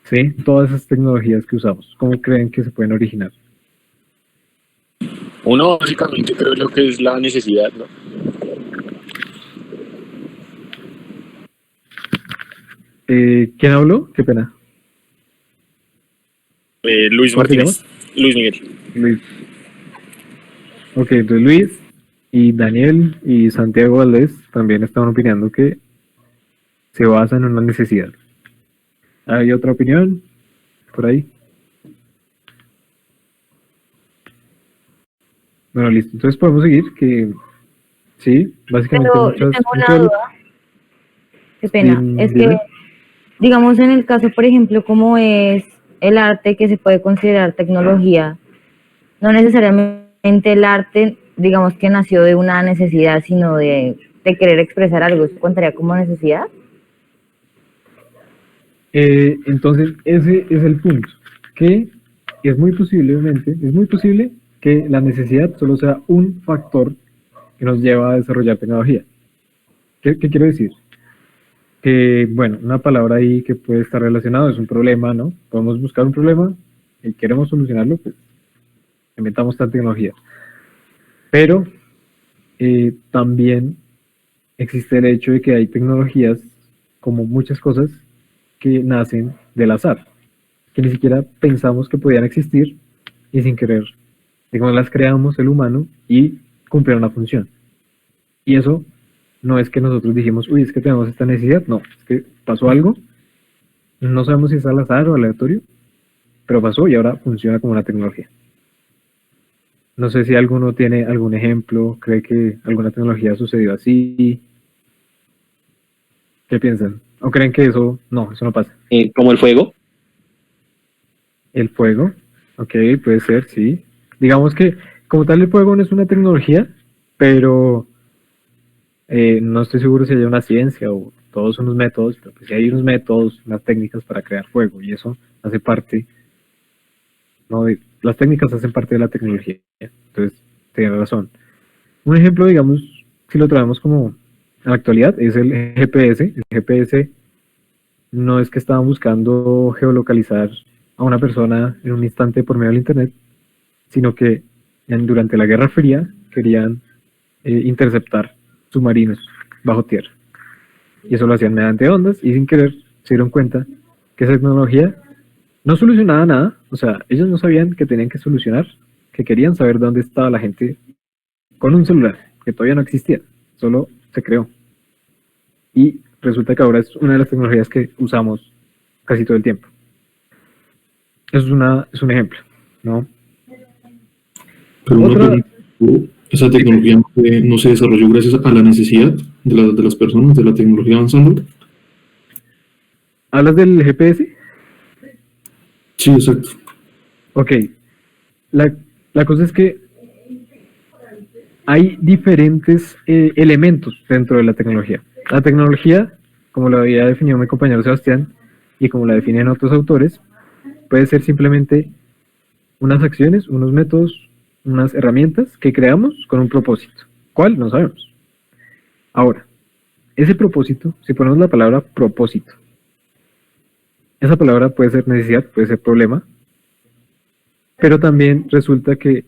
¿sí? Todas esas tecnologías que usamos, ¿cómo creen que se pueden originar? Uno, básicamente, creo yo que es la necesidad, ¿no? ¿Quién habló? Qué pena. Luis ¿Cómo te Martínez. Luis Miguel. Luis. Ok, entonces Luis y Daniel y Santiago Valdés también estaban opinando que se basa en una necesidad. ¿Hay otra opinión por ahí? Bueno, listo. Entonces podemos seguir que sí, básicamente Pero yo muchas... tengo una muchas- duda. Qué pena. Es dime. que, digamos, en el caso, por ejemplo, como es el arte que se puede considerar tecnología, no necesariamente el arte, digamos que nació de una necesidad, sino de querer expresar algo. ¿Eso contaría como necesidad? Entonces, ese es el punto, que es muy posible que la necesidad solo sea un factor que nos lleva a desarrollar tecnología. ¿Qué quiero decir? Que, bueno, una palabra ahí que puede estar relacionado es un problema, ¿no? Podemos buscar un problema y queremos solucionarlo, pues inventamos tal tecnología. Pero también existe el hecho de que hay tecnologías, como muchas cosas, que nacen del azar, que ni siquiera pensamos que podían existir y sin querer, digamos, las creamos el humano y cumplen una función. Y eso no es que nosotros dijimos, uy, es que tenemos esta necesidad, no, es que pasó algo, no sabemos si es al azar o aleatorio, pero pasó y ahora funciona como una tecnología. No sé si alguno tiene algún ejemplo, cree que alguna tecnología sucedió así. ¿Qué piensan? ¿O creen que eso no pasa? Como el fuego. El fuego, ok, puede ser, sí. Digamos que como tal el fuego no es una tecnología, pero no estoy seguro si hay una ciencia o todos unos métodos, pero pues sí hay unos métodos, unas técnicas para crear fuego y eso hace parte, ¿no? Las técnicas hacen parte de la tecnología, entonces tienen razón. Un ejemplo, digamos, si lo traemos como a la actualidad, es el GPS. El GPS no es que estaban buscando geolocalizar a una persona en un instante por medio del internet, sino que durante la Guerra Fría querían interceptar submarinos bajo tierra. Y eso lo hacían mediante ondas y sin querer se dieron cuenta que esa tecnología no solucionaba nada, o sea, ellos no sabían que tenían que solucionar, que querían saber dónde estaba la gente con un celular, que todavía no existía, solo se creó. Y resulta que ahora es una de las tecnologías que usamos casi todo el tiempo. Eso es un ejemplo, ¿no? Pero una Otra- pregunta, esa tecnología no se desarrolló gracias a la necesidad de las personas, de la tecnología avanzando. ¿Hablas del GPS? Sí, exacto. Ok. La cosa es que hay diferentes elementos dentro de la tecnología. La tecnología, como lo había definido mi compañero Sebastián, y como la definen otros autores, puede ser simplemente unas acciones, unos métodos, unas herramientas que creamos con un propósito. ¿Cuál? No sabemos. Ahora, ese propósito, si ponemos la palabra propósito, esa palabra puede ser necesidad, puede ser problema, Pero también resulta que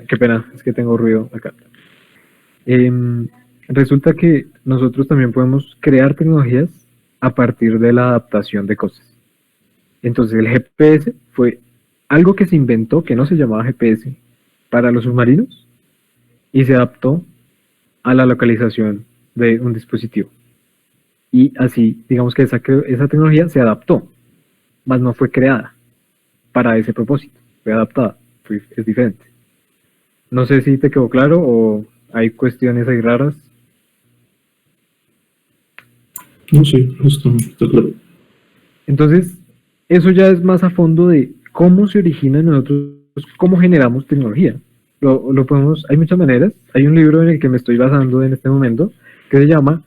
qué pena, es que tengo ruido acá. Resulta que nosotros también podemos crear tecnologías a partir de la adaptación de cosas. Entonces el GPS fue algo que se inventó que no se llamaba GPS para los submarinos y se adaptó a la localización de un dispositivo. Y así, digamos que esa tecnología se adaptó, mas no fue creada para ese propósito, fue adaptada, es diferente. No sé si te quedó claro o hay cuestiones ahí raras. No sé, está claro. Entonces, eso ya es más a fondo de cómo se origina en nosotros, cómo generamos tecnología. Lo podemos, hay muchas maneras. Hay un libro en el que me estoy basando en este momento que se llama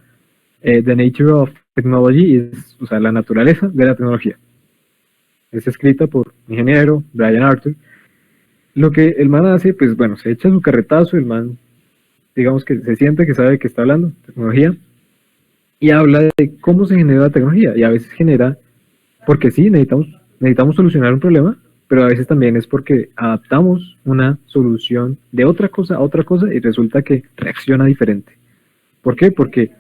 The Nature of Technology, o sea, la naturaleza de la tecnología. Es escrita por un ingeniero, Brian Arthur. Lo que el man hace, pues bueno, se echa su carretazo, el man, digamos que se siente que sabe que está hablando de tecnología, y habla de cómo se genera la tecnología, y a veces genera, porque sí, necesitamos solucionar un problema, pero a veces también es porque adaptamos una solución de otra cosa a otra cosa y resulta que reacciona diferente. ¿Por qué? Porque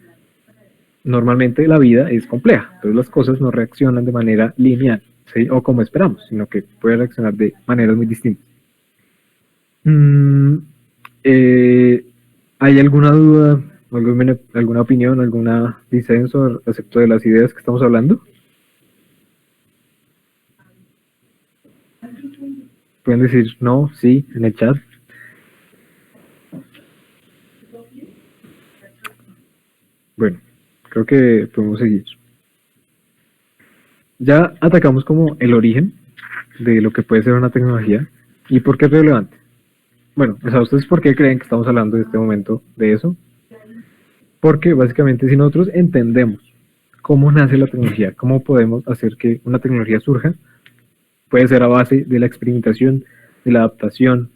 normalmente la vida es compleja, entonces las cosas no reaccionan de manera lineal, ¿sí? O como esperamos, sino que puede reaccionar de maneras muy distintas. ¿Hay alguna duda, alguna opinión, alguna disenso respecto de las ideas que estamos hablando? Pueden decir no, sí, en el chat. Bueno, creo que podemos seguir. Ya atacamos como el origen de lo que puede ser una tecnología y por qué es relevante. Bueno, o sea, ¿ustedes por qué creen que estamos hablando en este momento de eso? Porque básicamente si nosotros entendemos cómo nace la tecnología, cómo podemos hacer que una tecnología surja, puede ser a base de la experimentación, de la adaptación,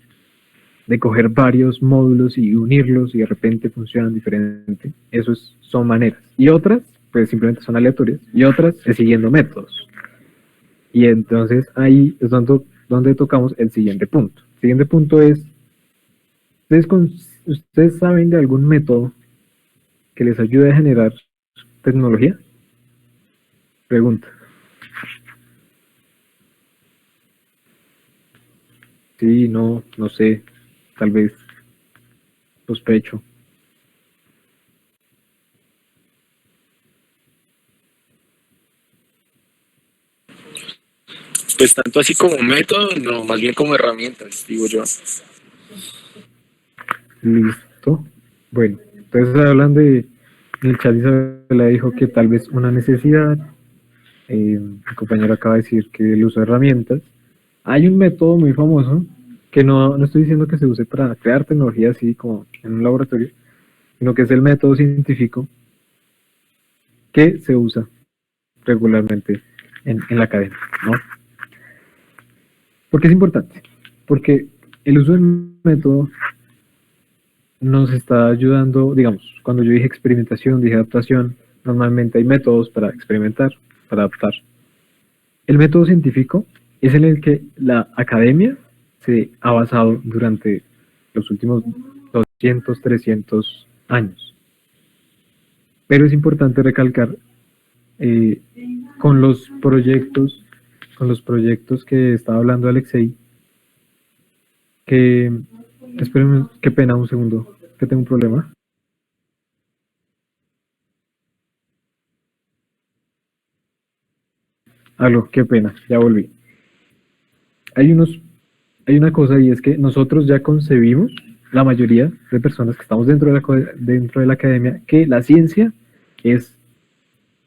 de coger varios módulos y unirlos y de repente funcionan diferente. Eso son maneras. Y otras, pues simplemente son aleatorias. Y otras es siguiendo métodos. Y entonces ahí es donde tocamos el siguiente punto. El siguiente punto es, ¿ustedes saben de algún método que les ayude a generar tecnología? Pregunta. Sí, no sé, tal vez sospecho. Pues tanto así como método, no, más bien como herramientas, digo yo. Listo. Bueno, entonces hablan en el chat Isabela dijo que tal vez una necesidad. El compañero acaba de decir que el uso de herramientas. Hay un método muy famoso que no estoy diciendo que se use para crear tecnología así como en un laboratorio, sino que es el método científico que se usa regularmente en la academia, ¿no? ¿Por qué es importante? Porque el uso del método nos está ayudando, digamos, cuando yo dije experimentación, dije adaptación, normalmente hay métodos para experimentar, para adaptar. El método científico es en el que la academia se ha basado durante los últimos 200, 300 años. Pero es importante recalcar con los proyectos que estaba hablando Alexei, que, espérenme, qué pena, un segundo, que tengo un problema. Aló, qué pena, ya volví. Hay una cosa y es que nosotros ya concebimos, la mayoría de personas que estamos dentro de la academia, que la ciencia es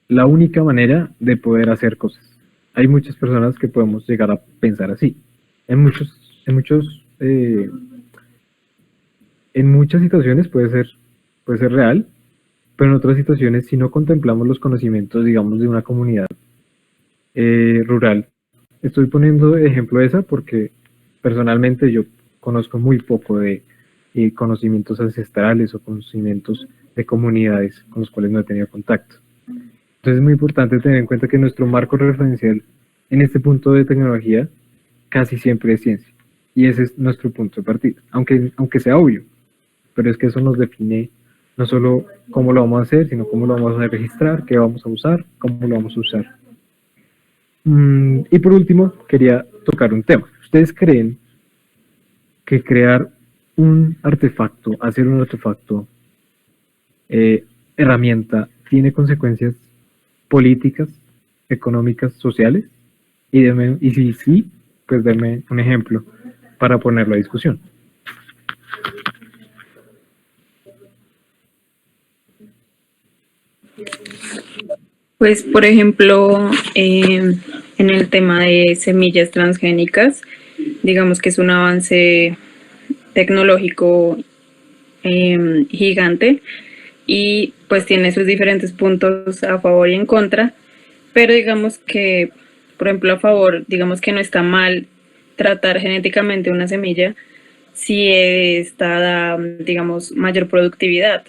la única manera de poder hacer cosas. Hay muchas personas que podemos llegar a pensar así. En muchas situaciones puede ser real, pero en otras situaciones si no contemplamos los conocimientos, digamos, de una comunidad rural. Estoy poniendo de ejemplo esa porque personalmente yo conozco muy poco de conocimientos ancestrales o conocimientos de comunidades con los cuales no he tenido contacto. Entonces es muy importante tener en cuenta que nuestro marco referencial en este punto de tecnología casi siempre es ciencia. Y ese es nuestro punto de partida, aunque sea obvio, pero es que eso nos define no solo cómo lo vamos a hacer, sino cómo lo vamos a registrar, qué vamos a usar, cómo lo vamos a usar. Y por último, quería tocar un tema. ¿Ustedes creen que crear un artefacto, hacer un artefacto, herramienta, tiene consecuencias políticas, económicas, sociales? Y si sí, pues denme un ejemplo para ponerlo a discusión. Pues, por ejemplo, en el tema de semillas transgénicas, digamos que es un avance tecnológico gigante y pues tiene sus diferentes puntos a favor y en contra, pero digamos que, por ejemplo, a favor, digamos que no está mal tratar genéticamente una semilla si esta da, digamos, mayor productividad.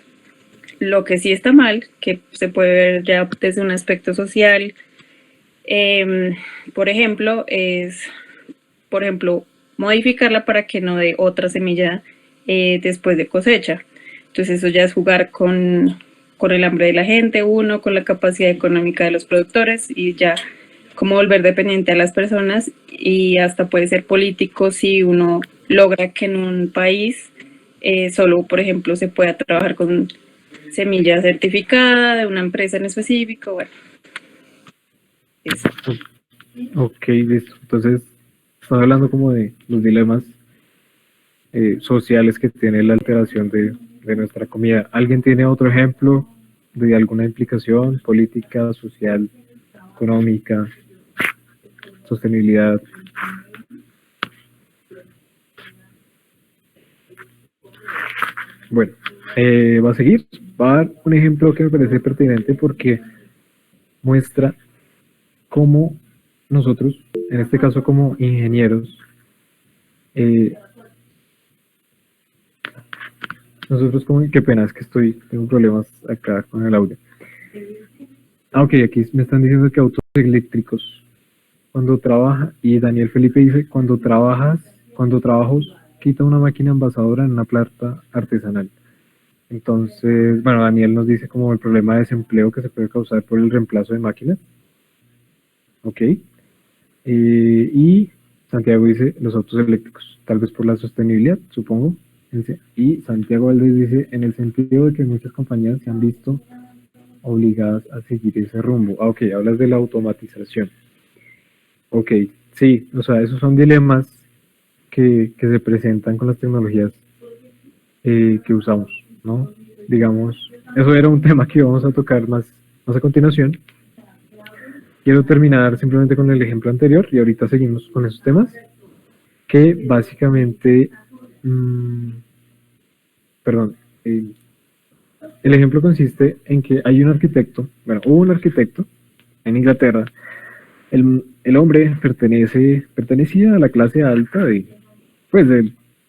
Lo que sí está mal, que se puede ver ya desde un aspecto social, por ejemplo, es, modificarla para que no dé otra semilla después de cosecha. Entonces eso ya es jugar con el hambre de la gente, uno, con la capacidad económica de los productores y ya como volver dependiente a las personas y hasta puede ser político si uno logra que en un país solo, por ejemplo, se pueda trabajar con semilla certificada de una empresa en específico, bueno. Eso. Ok, listo. Entonces, están hablando como de los dilemas sociales que tiene la alteración de nuestra comida. ¿Alguien tiene otro ejemplo de alguna implicación política, social, económica, sostenibilidad? Bueno, va a seguir. Va a dar un ejemplo que me parece pertinente porque muestra cómo nosotros, en este caso como ingenieros, nosotros como, qué pena, es que tengo problemas acá con el audio. Ok, aquí me están diciendo que autos eléctricos, cuando trabaja, y Daniel Felipe dice, cuando trabajos, quita una máquina envasadora en una planta artesanal. Entonces, bueno, Daniel nos dice como el problema de desempleo que se puede causar por el reemplazo de máquinas. Ok. Y Santiago dice los autos eléctricos, tal vez por la sostenibilidad, supongo. Y Santiago Valdés dice, en el sentido de que muchas compañías se han visto obligadas a seguir ese rumbo. Ah, ok, hablas de la automatización. Ok, sí, o sea, esos son dilemas que se presentan con las tecnologías que usamos, ¿no? Digamos, eso era un tema que íbamos a tocar más a continuación. Quiero terminar simplemente con el ejemplo anterior y ahorita seguimos con esos temas que básicamente, el ejemplo consiste en que hay un arquitecto, hubo un arquitecto en Inglaterra. El hombre pertenecía a la clase alta de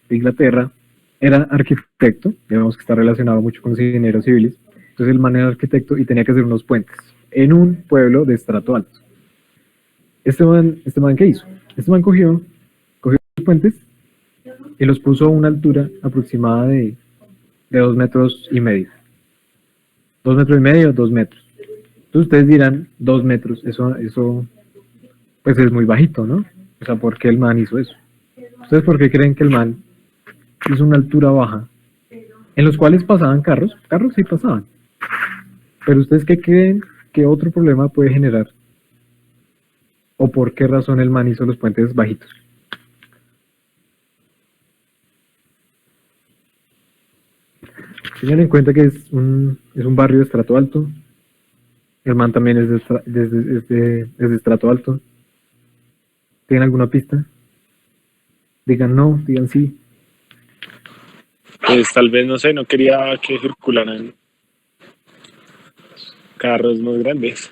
Inglaterra, era arquitecto, digamos que está relacionado mucho con los ingenieros civiles. Entonces el man era arquitecto y tenía que hacer unos puentes en un pueblo de estrato alto. Este man, ¿qué hizo? Este man cogió los puentes y los puso a una altura aproximada de 2,5 metros. 2,5 metros, 2 metros. Entonces ustedes dirán, 2 metros, eso pues es muy bajito, ¿no? O sea, ¿por qué el man hizo eso? ¿Ustedes por qué creen que el man hizo una altura baja? En los cuales pasaban carros sí pasaban. Pero ¿ustedes qué creen que otro problema puede generar? ¿O por qué razón el man hizo los puentes bajitos? Tengan en cuenta que es un barrio de estrato alto. El man también es de estrato alto. ¿Tienen alguna pista? Digan no, digan sí. Pues tal vez, no sé, no quería que circularan carros más grandes.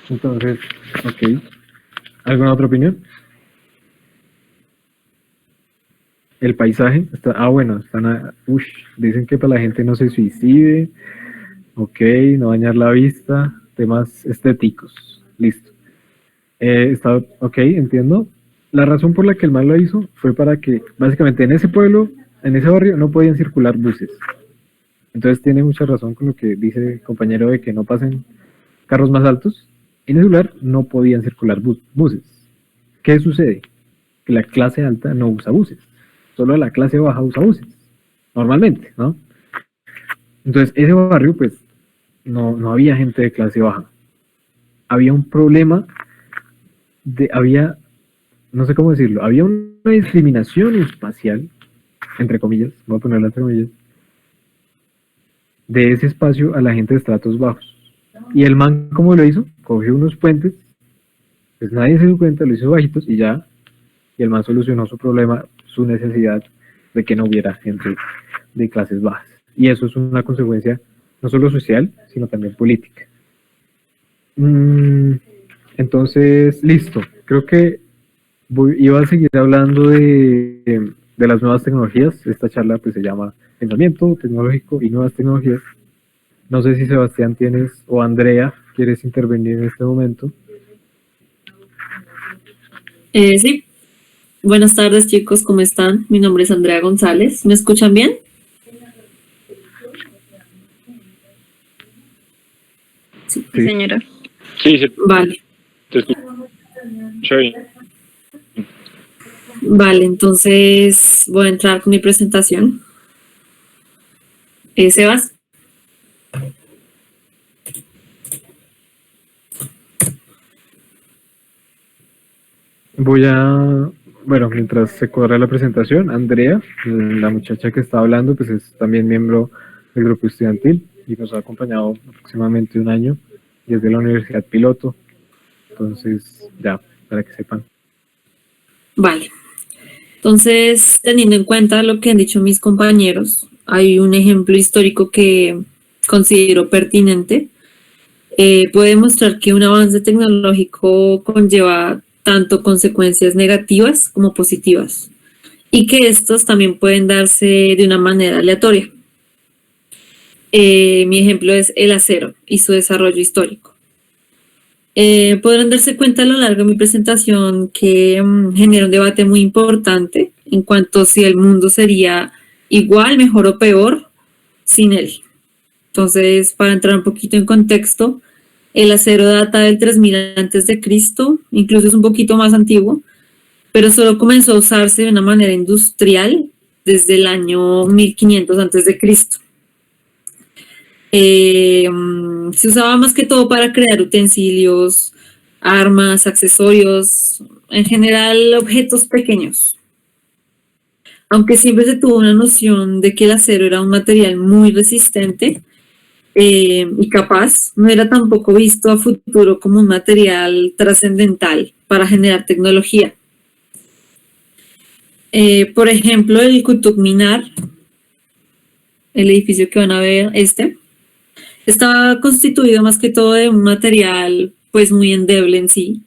Entonces, ok. ¿Alguna otra opinión? El paisaje está, bueno, dicen que para la gente no se suicide, ok, no dañar la vista, temas estéticos, listo. Ok, entiendo. La razón por la que el man lo hizo fue para que, básicamente, en ese pueblo, en ese barrio, no podían circular buses. Entonces tiene mucha razón con lo que dice el compañero de que no pasen carros más altos. En ese lugar no podían circular buses. ¿Qué sucede? Que la clase alta no usa buses. Solo la clase baja usa buses. Normalmente, ¿no? Entonces, ese barrio, pues, no había gente de clase baja. Había un problema no sé cómo decirlo, había una discriminación espacial, entre comillas, voy a ponerla entre comillas, de ese espacio a la gente de estratos bajos. Y el man, ¿cómo lo hizo? Cogió unos puentes, pues nadie se dio cuenta, lo hizo bajitos y ya, y el man solucionó su problema, su necesidad de que no hubiera gente de clases bajas. Y eso es una consecuencia no solo social, sino también política. Entonces, listo. Creo que iba a seguir hablando de las nuevas tecnologías. Esta charla pues se llama Pensamiento Tecnológico y Nuevas Tecnologías. No sé si Sebastián tienes o Andrea quieres intervenir en este momento. Sí. Buenas tardes, chicos, ¿cómo están? Mi nombre es Andrea González. ¿Me escuchan bien? Sí, señora. Sí, Vale. te escucho bien. Vale, entonces voy a entrar con mi presentación. Sebas. Bueno, mientras se cuadra la presentación, Andrea, la muchacha que está hablando, pues es también miembro del grupo estudiantil y nos ha acompañado aproximadamente un año desde la Universidad Piloto. Entonces, ya, para que sepan. Vale. Entonces, teniendo en cuenta lo que han dicho mis compañeros, hay un ejemplo histórico que considero pertinente. Puede demostrar que un avance tecnológico conlleva tanto consecuencias negativas como positivas, y que estos también pueden darse de una manera aleatoria. Mi ejemplo es el acero y su desarrollo histórico. Podrán darse cuenta a lo largo de mi presentación que genera un debate muy importante en cuanto a si el mundo sería igual, mejor o peor sin él. Entonces, para entrar un poquito en contexto, el acero data del 3000 a.C., incluso es un poquito más antiguo, pero solo comenzó a usarse de una manera industrial desde el año 1500 a.C. Se usaba más que todo para crear utensilios, armas, accesorios, en general objetos pequeños. Aunque siempre se tuvo una noción de que el acero era un material muy resistente y capaz, no era tampoco visto a futuro como un material trascendental para generar tecnología. Por ejemplo, el Qutub Minar, el edificio que van a ver, estaba constituido más que todo de un material pues muy endeble en sí,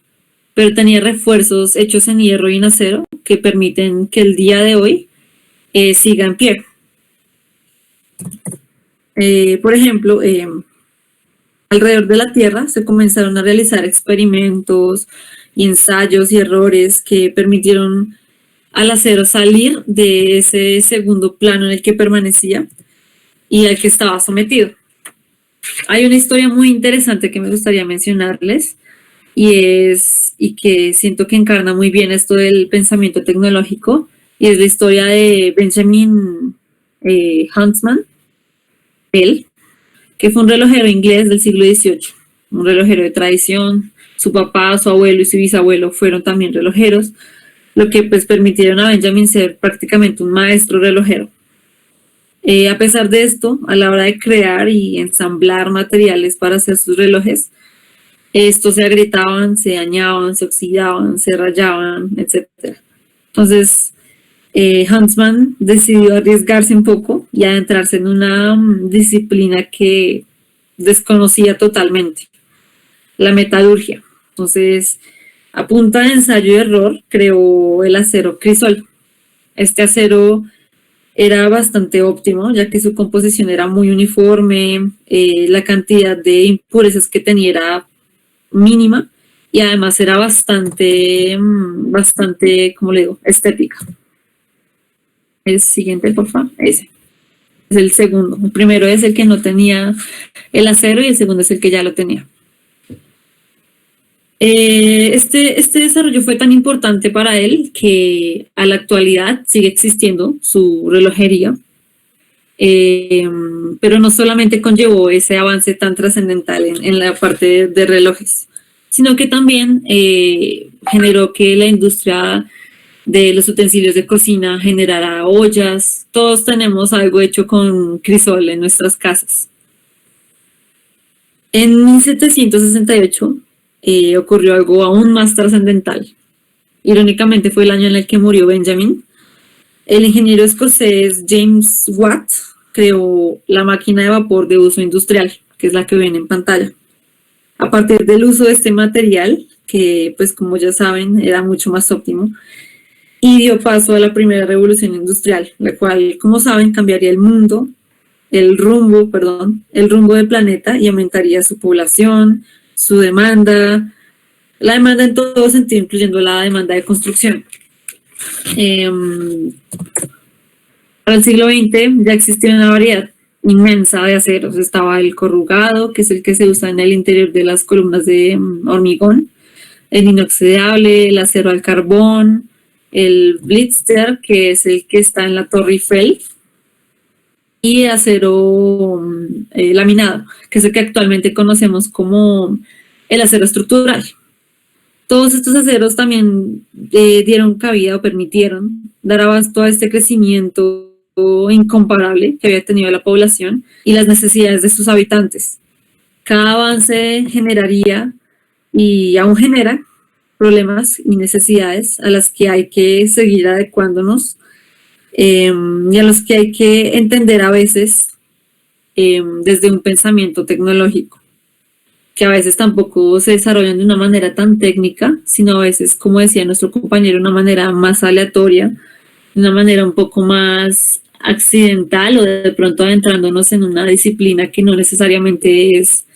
pero tenía refuerzos hechos en hierro y en acero que permiten que el día de hoy siga en pie. Por ejemplo, alrededor de la Tierra se comenzaron a realizar experimentos y ensayos y errores que permitieron al acero salir de ese segundo plano en el que permanecía y al que estaba sometido. Hay una historia muy interesante que me gustaría mencionarles y que siento que encarna muy bien esto del pensamiento tecnológico, y es la historia de Benjamin Huntsman, que fue un relojero inglés del siglo XVIII, un relojero de tradición. Su papá, su abuelo y su bisabuelo fueron también relojeros, lo que pues permitieron a Benjamin ser prácticamente un maestro relojero. A pesar de esto, a la hora de crear y ensamblar materiales para hacer sus relojes, estos se agrietaban, se dañaban, se oxidaban, se rayaban, etc. Entonces, Huntsman decidió arriesgarse un poco y adentrarse en una disciplina que desconocía totalmente, la metalurgia. Entonces, a punta de ensayo y error, creó el acero crisol. Este acero era bastante óptimo, ya que su composición era muy uniforme, la cantidad de impurezas que tenía era mínima y además era bastante, ¿cómo le digo?, estética. El siguiente, por favor, ese. Es el segundo. El primero es el que no tenía el acero y el segundo es el que ya lo tenía. Este desarrollo fue tan importante para él que a la actualidad sigue existiendo su relojería, pero no solamente conllevó ese avance tan trascendental en la parte de relojes, sino que también generó que la industria de los utensilios de cocina generara ollas. Todos tenemos algo hecho con crisol en nuestras casas. En 1768 ocurrió algo aún más trascendental. Irónicamente fue el año en el que murió Benjamin. El ingeniero escocés James Watt creó la máquina de vapor de uso industrial, que es la que ven en pantalla. A partir del uso de este material, que pues como ya saben era mucho más óptimo, y dio paso a la primera revolución industrial, la cual, como saben, cambiaría el rumbo del planeta y aumentaría su población, su demanda, la demanda en todo sentido, incluyendo la demanda de construcción. Para el siglo XX ya existía una variedad inmensa de aceros. Estaba el corrugado, que es el que se usa en el interior de las columnas de hormigón, el inoxidable, el acero al carbón, el blister, que es el que está en la Torre Eiffel, y acero laminado, que es el que actualmente conocemos como el acero estructural. Todos estos aceros también dieron cabida o permitieron dar abasto a este crecimiento incomparable que había tenido la población y las necesidades de sus habitantes. Cada avance generaría y aún genera problemas y necesidades a las que hay que seguir adecuándonos y a los que hay que entender a veces desde un pensamiento tecnológico, que a veces tampoco se desarrollan de una manera tan técnica, sino a veces, como decía nuestro compañero, de una manera más aleatoria, de una manera un poco más accidental o de pronto adentrándonos en una disciplina que no necesariamente es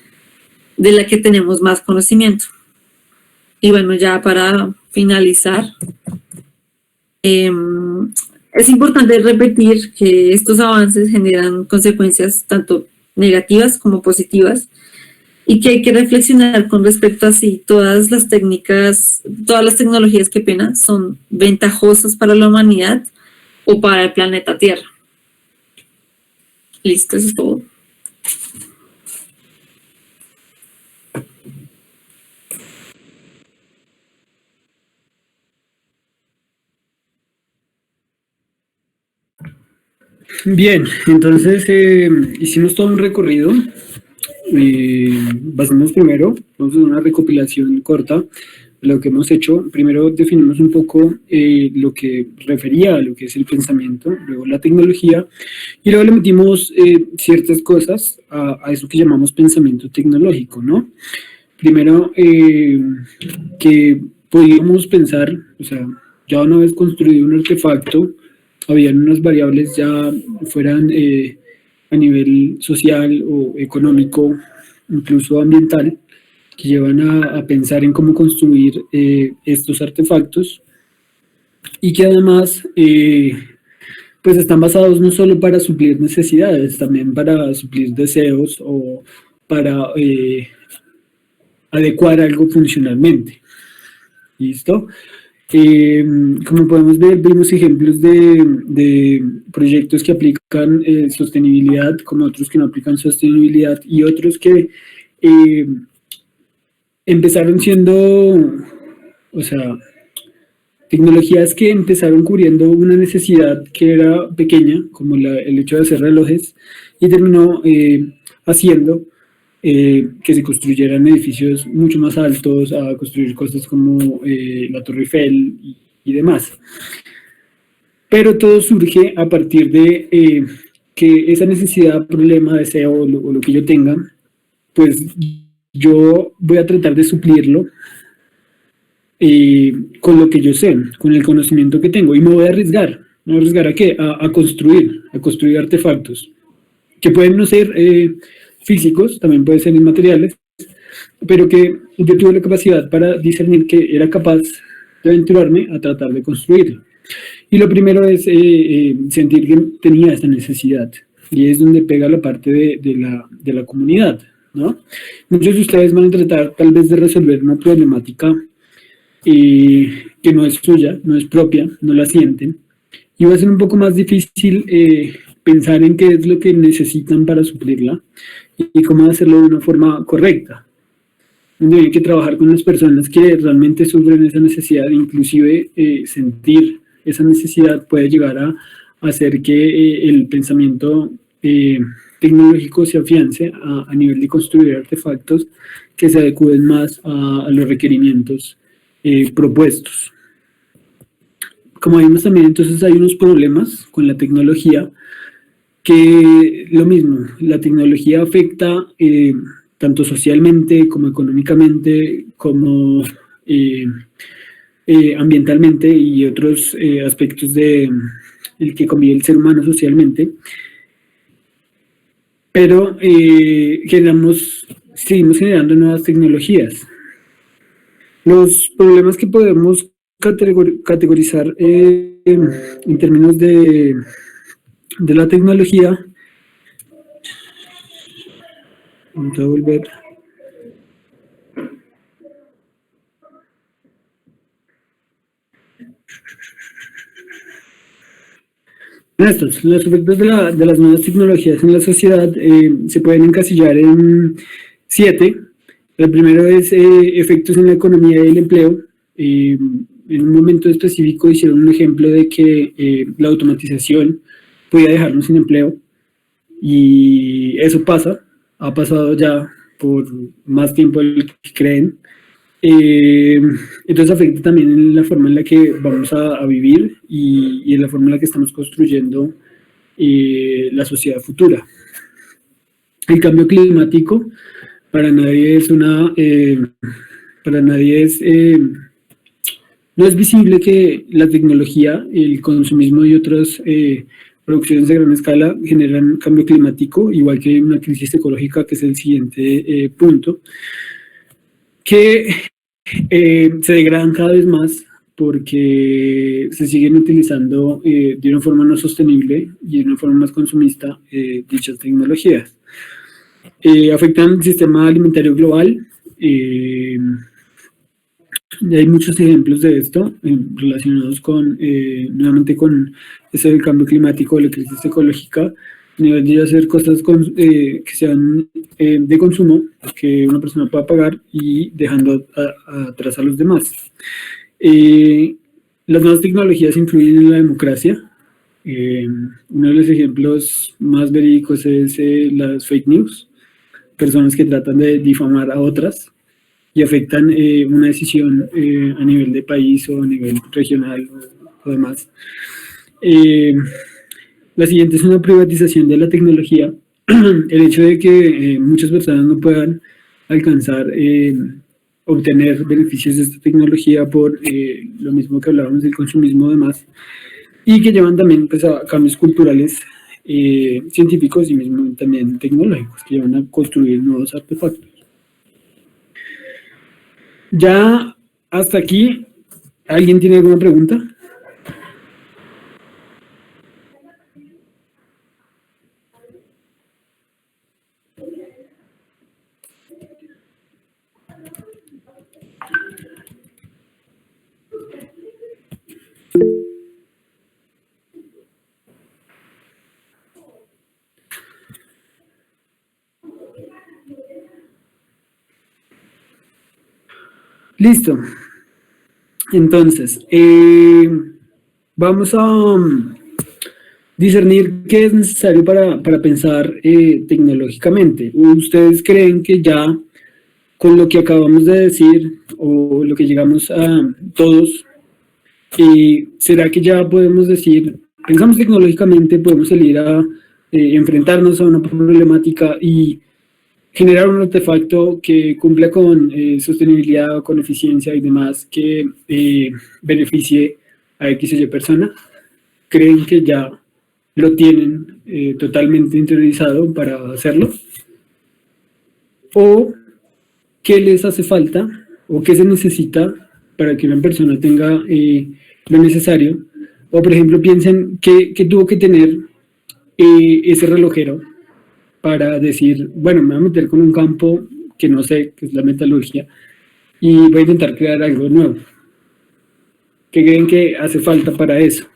de la que tenemos más conocimiento. Y bueno, ya para finalizar, es importante repetir que estos avances generan consecuencias tanto negativas como positivas y que hay que reflexionar con respecto a si todas las tecnologías, qué pena, son ventajosas para la humanidad o para el planeta Tierra. Listo, eso es todo. Bien, entonces hicimos todo un recorrido. Basamos primero, vamos a hacer una recopilación corta de lo que hemos hecho. Primero definimos un poco lo que refería a lo que es el pensamiento, luego la tecnología, y luego le metimos ciertas cosas a eso que llamamos pensamiento tecnológico, ¿no? Primero, que podíamos pensar, o sea, ya una vez construido un artefacto, habían unas variables ya fueran a nivel social o económico, incluso ambiental, que llevan a pensar en cómo construir estos artefactos y que además pues están basados no solo para suplir necesidades, también para suplir deseos o para adecuar algo funcionalmente. ¿Listo? Como podemos ver, vimos ejemplos de proyectos que aplican sostenibilidad, como otros que no aplican sostenibilidad, y otros que empezaron siendo, o sea, tecnologías que empezaron cubriendo una necesidad que era pequeña, como el hecho de hacer relojes, y terminó haciendo que se construyeran edificios mucho más altos, a construir cosas como la Torre Eiffel y demás. Pero todo surge a partir de que esa necesidad, problema, deseo o lo que yo tenga, pues yo voy a tratar de suplirlo con lo que yo sé, con el conocimiento que tengo, y me voy a arriesgar. ¿Me voy a arriesgar a qué? A construir artefactos, que pueden no ser físicos, también pueden ser inmateriales, pero que yo tuve la capacidad para discernir que era capaz de aventurarme a tratar de construirlo. Y lo primero es sentir que tenía esa necesidad, y es donde pega la parte de la comunidad, ¿no? Muchos de ustedes van a tratar tal vez de resolver una problemática que no es suya, no es propia, no la sienten, y va a ser un poco más difícil pensar en qué es lo que necesitan para suplirla y cómo hacerlo de una forma correcta. Hay que trabajar con las personas que realmente sufren esa necesidad, inclusive sentir esa necesidad puede llegar a hacer que el pensamiento tecnológico se afiance a nivel de construir artefactos que se adecúen más a los requerimientos propuestos. Como vimos también, entonces hay unos problemas con la tecnología que lo mismo, la tecnología afecta tanto socialmente como económicamente, como ambientalmente y otros aspectos de el que convive el ser humano socialmente, pero seguimos generando nuevas tecnologías. Los problemas que podemos categorizar en términos de la tecnología, vamos a volver. Estos, los efectos de las nuevas tecnologías en la sociedad se pueden encasillar en 7. El primero es efectos en la economía y el empleo. En un momento específico hicieron un ejemplo de que la automatización podía dejarnos sin empleo, y eso ha pasado ya por más tiempo del que creen. Entonces afecta también en la forma en la que vamos a vivir y en la forma en la que estamos construyendo la sociedad futura. El cambio climático para nadie es no es visible que la tecnología, el consumismo y otras producciones de gran escala generan cambio climático, igual que una crisis ecológica, que es el siguiente punto, que se degradan cada vez más porque se siguen utilizando de una forma no sostenible y de una forma más consumista dichas tecnologías. Afectan el sistema alimentario global. Hay muchos ejemplos de esto relacionados nuevamente con ese del cambio climático, la crisis ecológica, a nivel de hacer cosas que sean de consumo, que una persona pueda pagar, y dejando atrás a los demás. Las nuevas tecnologías influyen en la democracia. Uno de los ejemplos más verídicos es las fake news, personas que tratan de difamar a otras y afectan una decisión a nivel de país o a nivel regional o demás. La siguiente es una privatización de la tecnología. El hecho de que muchas personas no puedan alcanzar, obtener beneficios de esta tecnología por lo mismo que hablábamos del consumismo y demás, y que llevan también pues, a cambios culturales, científicos y mismo también tecnológicos, que llevan a construir nuevos artefactos. Ya hasta aquí, ¿alguien tiene alguna pregunta? Listo. Entonces, vamos a discernir qué es necesario para pensar tecnológicamente. ¿Ustedes creen que ya con lo que acabamos de decir o lo que llegamos a todos, será que ya podemos decir, pensamos tecnológicamente, podemos salir a enfrentarnos a una problemática y generar un artefacto que cumpla con sostenibilidad, con eficiencia y demás, que beneficie a X o Y persona? ¿Creen que ya lo tienen totalmente interiorizado para hacerlo? ¿O qué les hace falta o qué se necesita para que una persona tenga lo necesario. O, por ejemplo, piensen qué tuvo que tener ese relojero para decir, bueno, me voy a meter con un campo que no sé, que es la metalurgia, y voy a intentar crear algo nuevo. ¿Qué creen que hace falta para eso?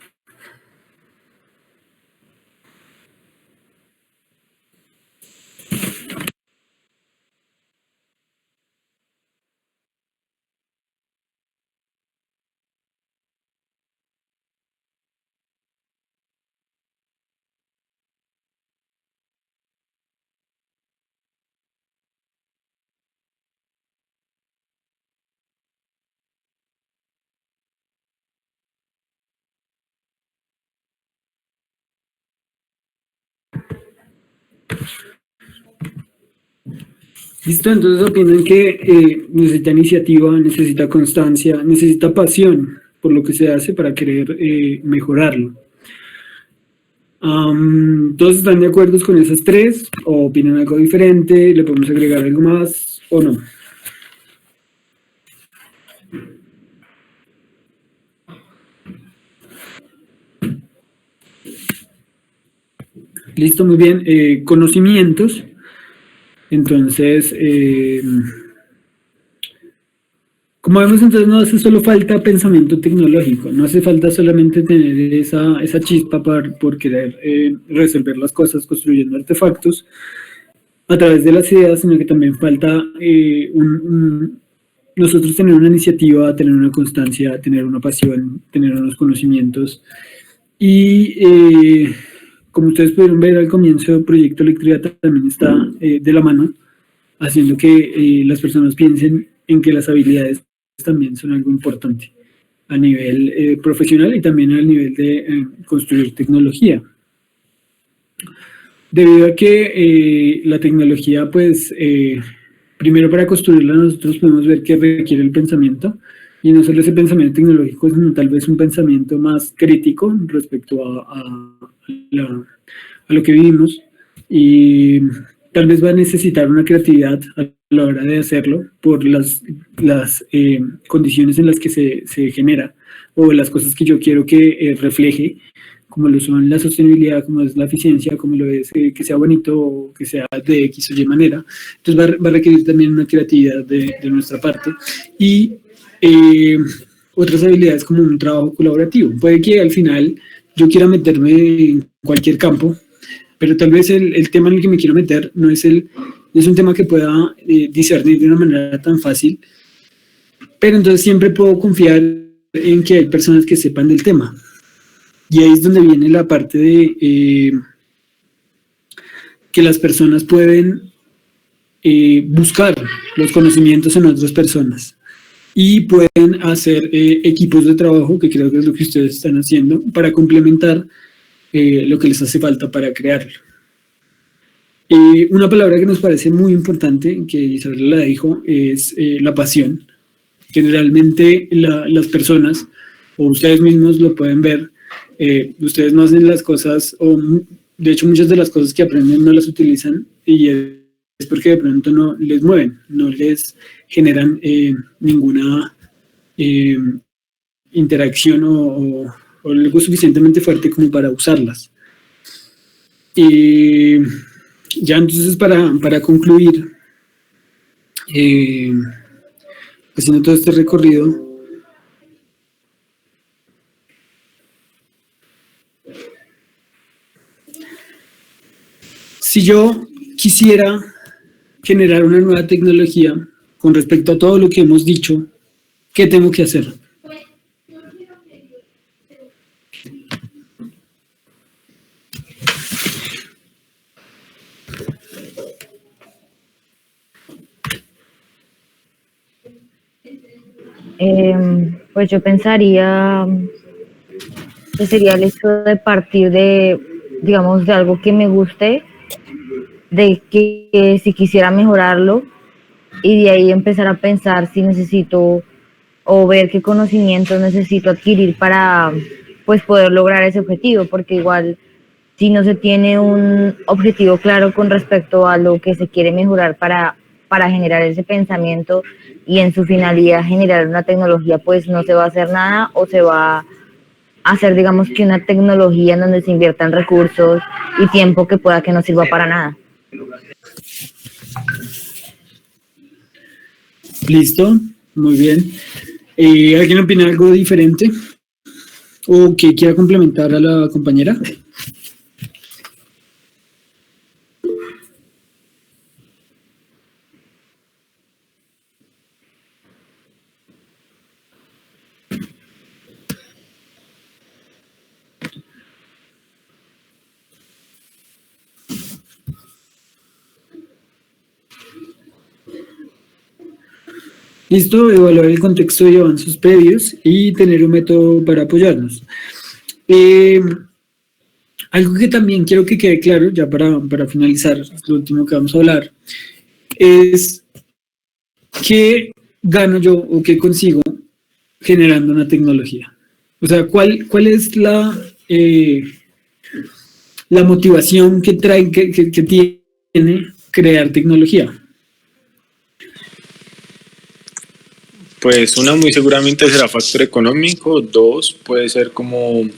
Listo, entonces opinan que necesita iniciativa, necesita constancia, necesita pasión por lo que se hace para querer mejorarlo. ¿Todos están de acuerdo con esas tres? ¿O opinan algo diferente? ¿Le podemos agregar algo más o no? Listo, muy bien. Conocimientos. Entonces, como vemos, entonces no hace solo falta pensamiento tecnológico, no hace falta solamente tener esa chispa por querer resolver las cosas construyendo artefactos a través de las ideas, sino que también falta nosotros tener una iniciativa, tener una constancia, tener una pasión, tener unos conocimientos. Y como ustedes pudieron ver al comienzo, Proyecto Electricidad también está de la mano, haciendo que las personas piensen en que las habilidades también son algo importante a nivel profesional y también al nivel de construir tecnología. Debido a que la tecnología, pues, primero para construirla nosotros podemos ver que requiere el pensamiento, y no solo ese pensamiento tecnológico, sino tal vez un pensamiento más crítico respecto a lo que vivimos, y tal vez va a necesitar una creatividad a la hora de hacerlo por las condiciones en las que se genera, o las cosas que yo quiero que refleje, como lo son la sostenibilidad, como es la eficiencia, como lo es que sea bonito o que sea de X o Y manera. Entonces va a requerir también una creatividad de nuestra parte, y otras habilidades como un trabajo colaborativo. Puede que al final yo quiera meterme en cualquier campo, pero tal vez el tema en el que me quiero meter no es un tema que pueda discernir de una manera tan fácil, pero entonces siempre puedo confiar en que hay personas que sepan del tema. Y ahí es donde viene la parte de que las personas pueden buscar los conocimientos en otras personas y pueden hacer equipos de trabajo, que creo que es lo que ustedes están haciendo, para complementar lo que les hace falta para crearlo. Una palabra que nos parece muy importante, que Isabel la dijo, es la pasión. Generalmente las personas, o ustedes mismos lo pueden ver, ustedes no hacen las cosas, o de hecho muchas de las cosas que aprenden no las utilizan, y es porque de pronto no les mueven, no les generan ninguna interacción o algo suficientemente fuerte como para usarlas. Ya entonces para concluir, haciendo todo este recorrido, si yo quisiera generar una nueva tecnología con respecto a todo lo que hemos dicho, ¿qué tengo que hacer? Pues yo pensaría que sería el hecho de partir de, digamos, de algo que me guste, de que si quisiera mejorarlo, y de ahí empezar a pensar si necesito o ver qué conocimientos necesito adquirir para pues poder lograr ese objetivo, porque igual si no se tiene un objetivo claro con respecto a lo que se quiere mejorar para para generar ese pensamiento y en su finalidad generar una tecnología, pues no se va a hacer nada o se va a hacer, digamos, que una tecnología en donde se inviertan recursos y tiempo que pueda que no sirva para nada. Listo, muy bien. ¿Alguien opina algo diferente o que quiera complementar a la compañera? Listo, evaluar el contexto y avances previos y tener un método para apoyarnos. Algo que también quiero que quede claro, ya para finalizar, lo último que vamos a hablar, es qué gano yo o qué consigo generando una tecnología. O sea, ¿cuál es la motivación que trae, que tiene crear tecnología? Pues una muy seguramente será factor económico, dos puede ser como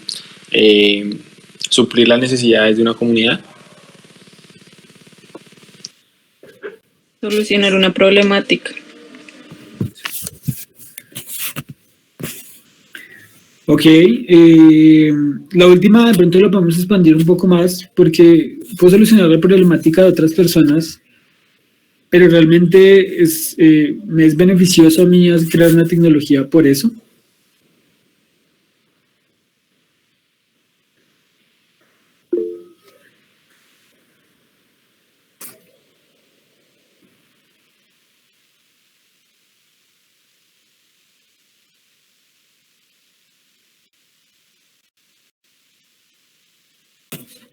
suplir las necesidades de una comunidad. Solucionar una problemática. Ok, la última de pronto la podemos expandir un poco más porque puedo solucionar la problemática de otras personas, pero realmente me es beneficioso a mí crear una tecnología por eso.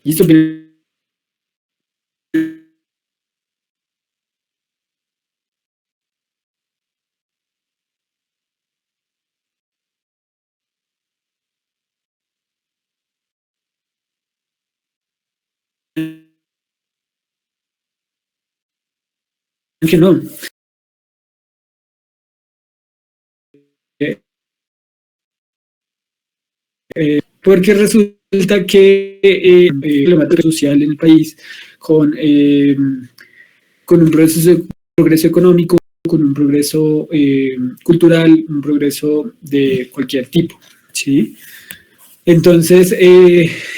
Listo, que no. Porque resulta que la problemática social en el país con un progreso económico, con un progreso cultural, un progreso de cualquier tipo, ¿sí? Entonces,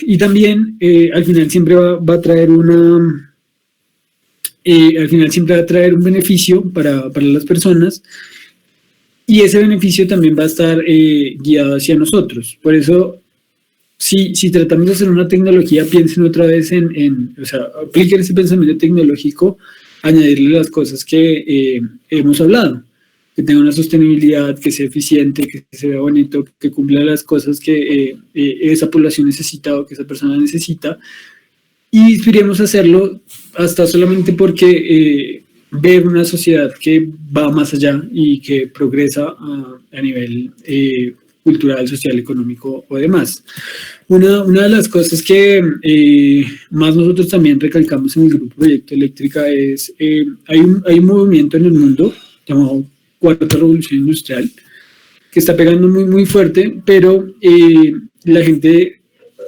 y también al final siempre va a traer al final siempre va a traer un beneficio para las personas y ese beneficio también va a estar guiado hacia nosotros. Por eso, si tratamos de hacer una tecnología, piensen otra vez o sea, apliquen ese pensamiento tecnológico, añadirle las cosas que hemos hablado, que tenga una sostenibilidad, que sea eficiente, que se vea bonito, que cumpla las cosas que esa población necesita o que esa persona necesita, y inspiremos a hacerlo hasta solamente porque ver una sociedad que va más allá y que progresa a nivel cultural, social, económico o demás. Una de las cosas que más nosotros también recalcamos en el Grupo Proyecto Eléctrica es, hay un movimiento en el mundo llamado Cuarta Revolución Industrial que está pegando muy, muy fuerte, pero la gente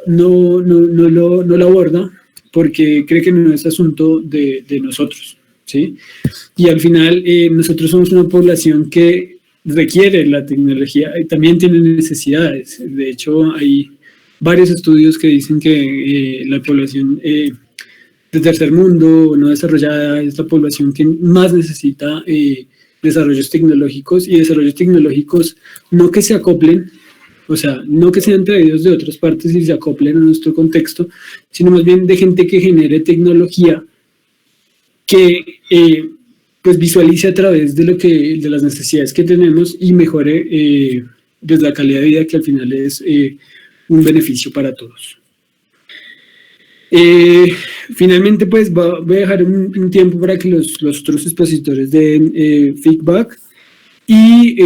no lo aborda porque cree que no es asunto de nosotros, ¿sí? Y al final nosotros somos una población que requiere la tecnología y también tiene necesidades. De hecho, hay varios estudios que dicen que la población de tercer mundo no desarrollada es la población que más necesita desarrollos tecnológicos y desarrollos tecnológicos no que se acoplen, o sea, no que sean traídos de otras partes y se acoplen a nuestro contexto, sino más bien de gente que genere tecnología que pues visualice a través de las necesidades que tenemos y mejore pues la calidad de vida que al final es un beneficio para todos. Finalmente pues voy a dejar un tiempo para que los otros expositores den feedback y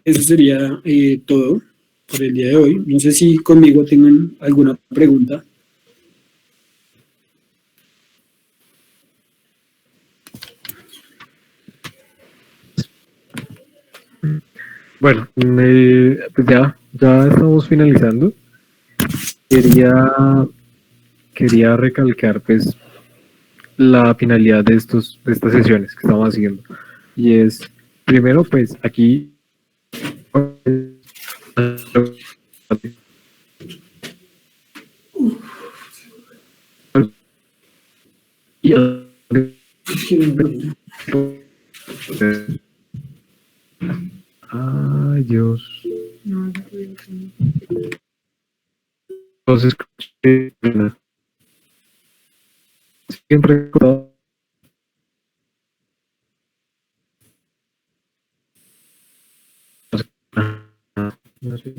eso sería todo por el día de hoy. No sé si conmigo tengan alguna pregunta. Bueno, pues ya estamos finalizando. Quería recalcar pues la finalidad de estas sesiones que estamos haciendo. Y es, primero, pues aquí ay, Dios. Entonces, siempre no sé.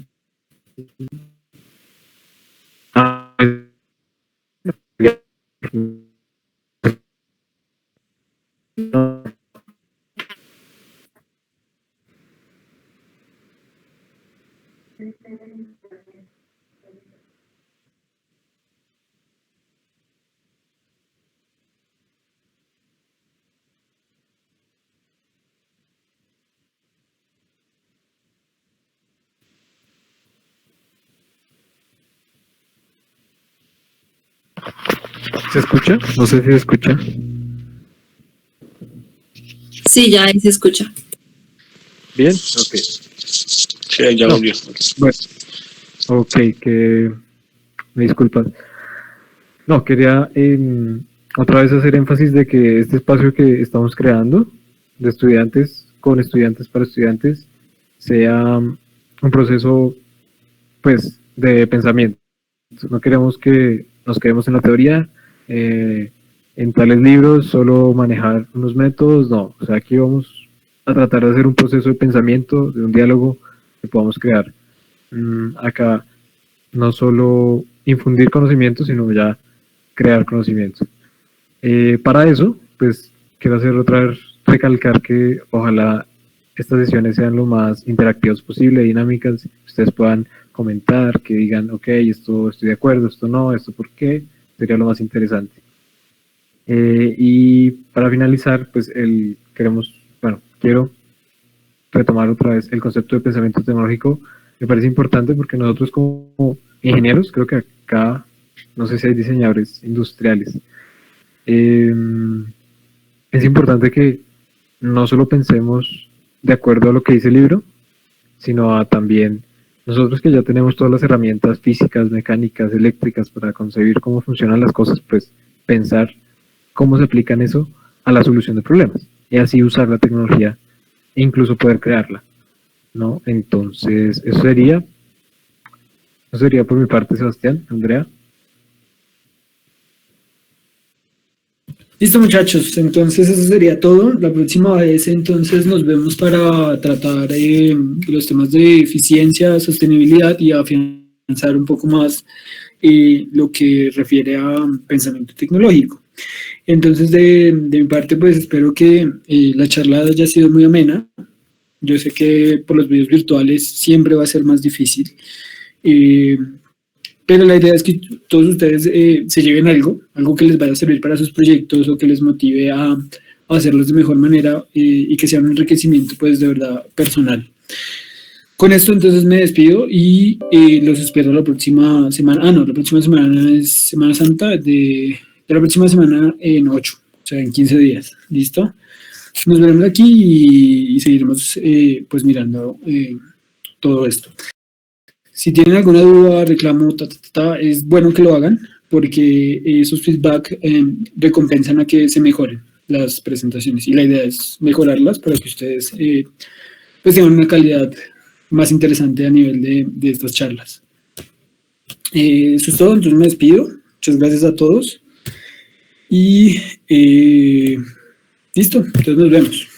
¿Se escucha? No sé si se escucha. Sí, ya ahí se escucha. Bien, ok. Sí, ya No. volvió. Bueno, ok, que me disculpas. No, quería otra vez hacer énfasis de que este espacio que estamos creando, de estudiantes, con estudiantes para estudiantes, sea un proceso, pues, de pensamiento. No queremos que nos quedemos en la teoría, en tales libros, solo manejar unos métodos, no. O sea, aquí vamos a tratar de hacer un proceso de pensamiento, de un diálogo que podamos crear. Acá no solo infundir conocimiento, sino ya crear conocimiento. Para eso, pues quiero hacer otra vez recalcar que ojalá estas sesiones sean lo más interactivas posible, dinámicas, ustedes puedan comentar, que digan, ok, esto estoy de acuerdo, esto no, esto por qué, sería lo más interesante. Y para finalizar, pues quiero retomar otra vez el concepto de pensamiento tecnológico. Me parece importante porque nosotros como ingenieros, creo que acá, no sé si hay diseñadores industriales, es importante que no solo pensemos de acuerdo a lo que dice el libro, sino a también nosotros que ya tenemos todas las herramientas físicas, mecánicas, eléctricas para concebir cómo funcionan las cosas, pues pensar cómo se aplican eso a la solución de problemas y así usar la tecnología e incluso poder crearla, ¿no? Entonces, eso sería por mi parte, Sebastián, Andrea. Listo, muchachos, entonces eso sería todo. La próxima vez entonces nos vemos para tratar los temas de eficiencia, sostenibilidad y afianzar un poco más lo que refiere a pensamiento tecnológico. Entonces, de mi parte, pues espero que la charla haya sido muy amena. Yo sé que por los medios virtuales siempre va a ser más difícil. Pero la idea es que todos ustedes se lleven algo que les vaya a servir para sus proyectos o que les motive a hacerlos de mejor manera y que sea un enriquecimiento pues de verdad personal. Con esto entonces me despido y los espero la próxima semana. La próxima semana es Semana Santa, de la próxima semana en 8, o sea en 15 días. ¿Listo? Nos veremos aquí y seguiremos pues mirando todo esto. Si tienen alguna duda, reclamo, es bueno que lo hagan porque esos feedback recompensan a que se mejoren las presentaciones y la idea es mejorarlas para que ustedes pues tengan una calidad más interesante a nivel de estas charlas. Eso es todo, entonces me despido. Muchas gracias a todos y listo, entonces nos vemos.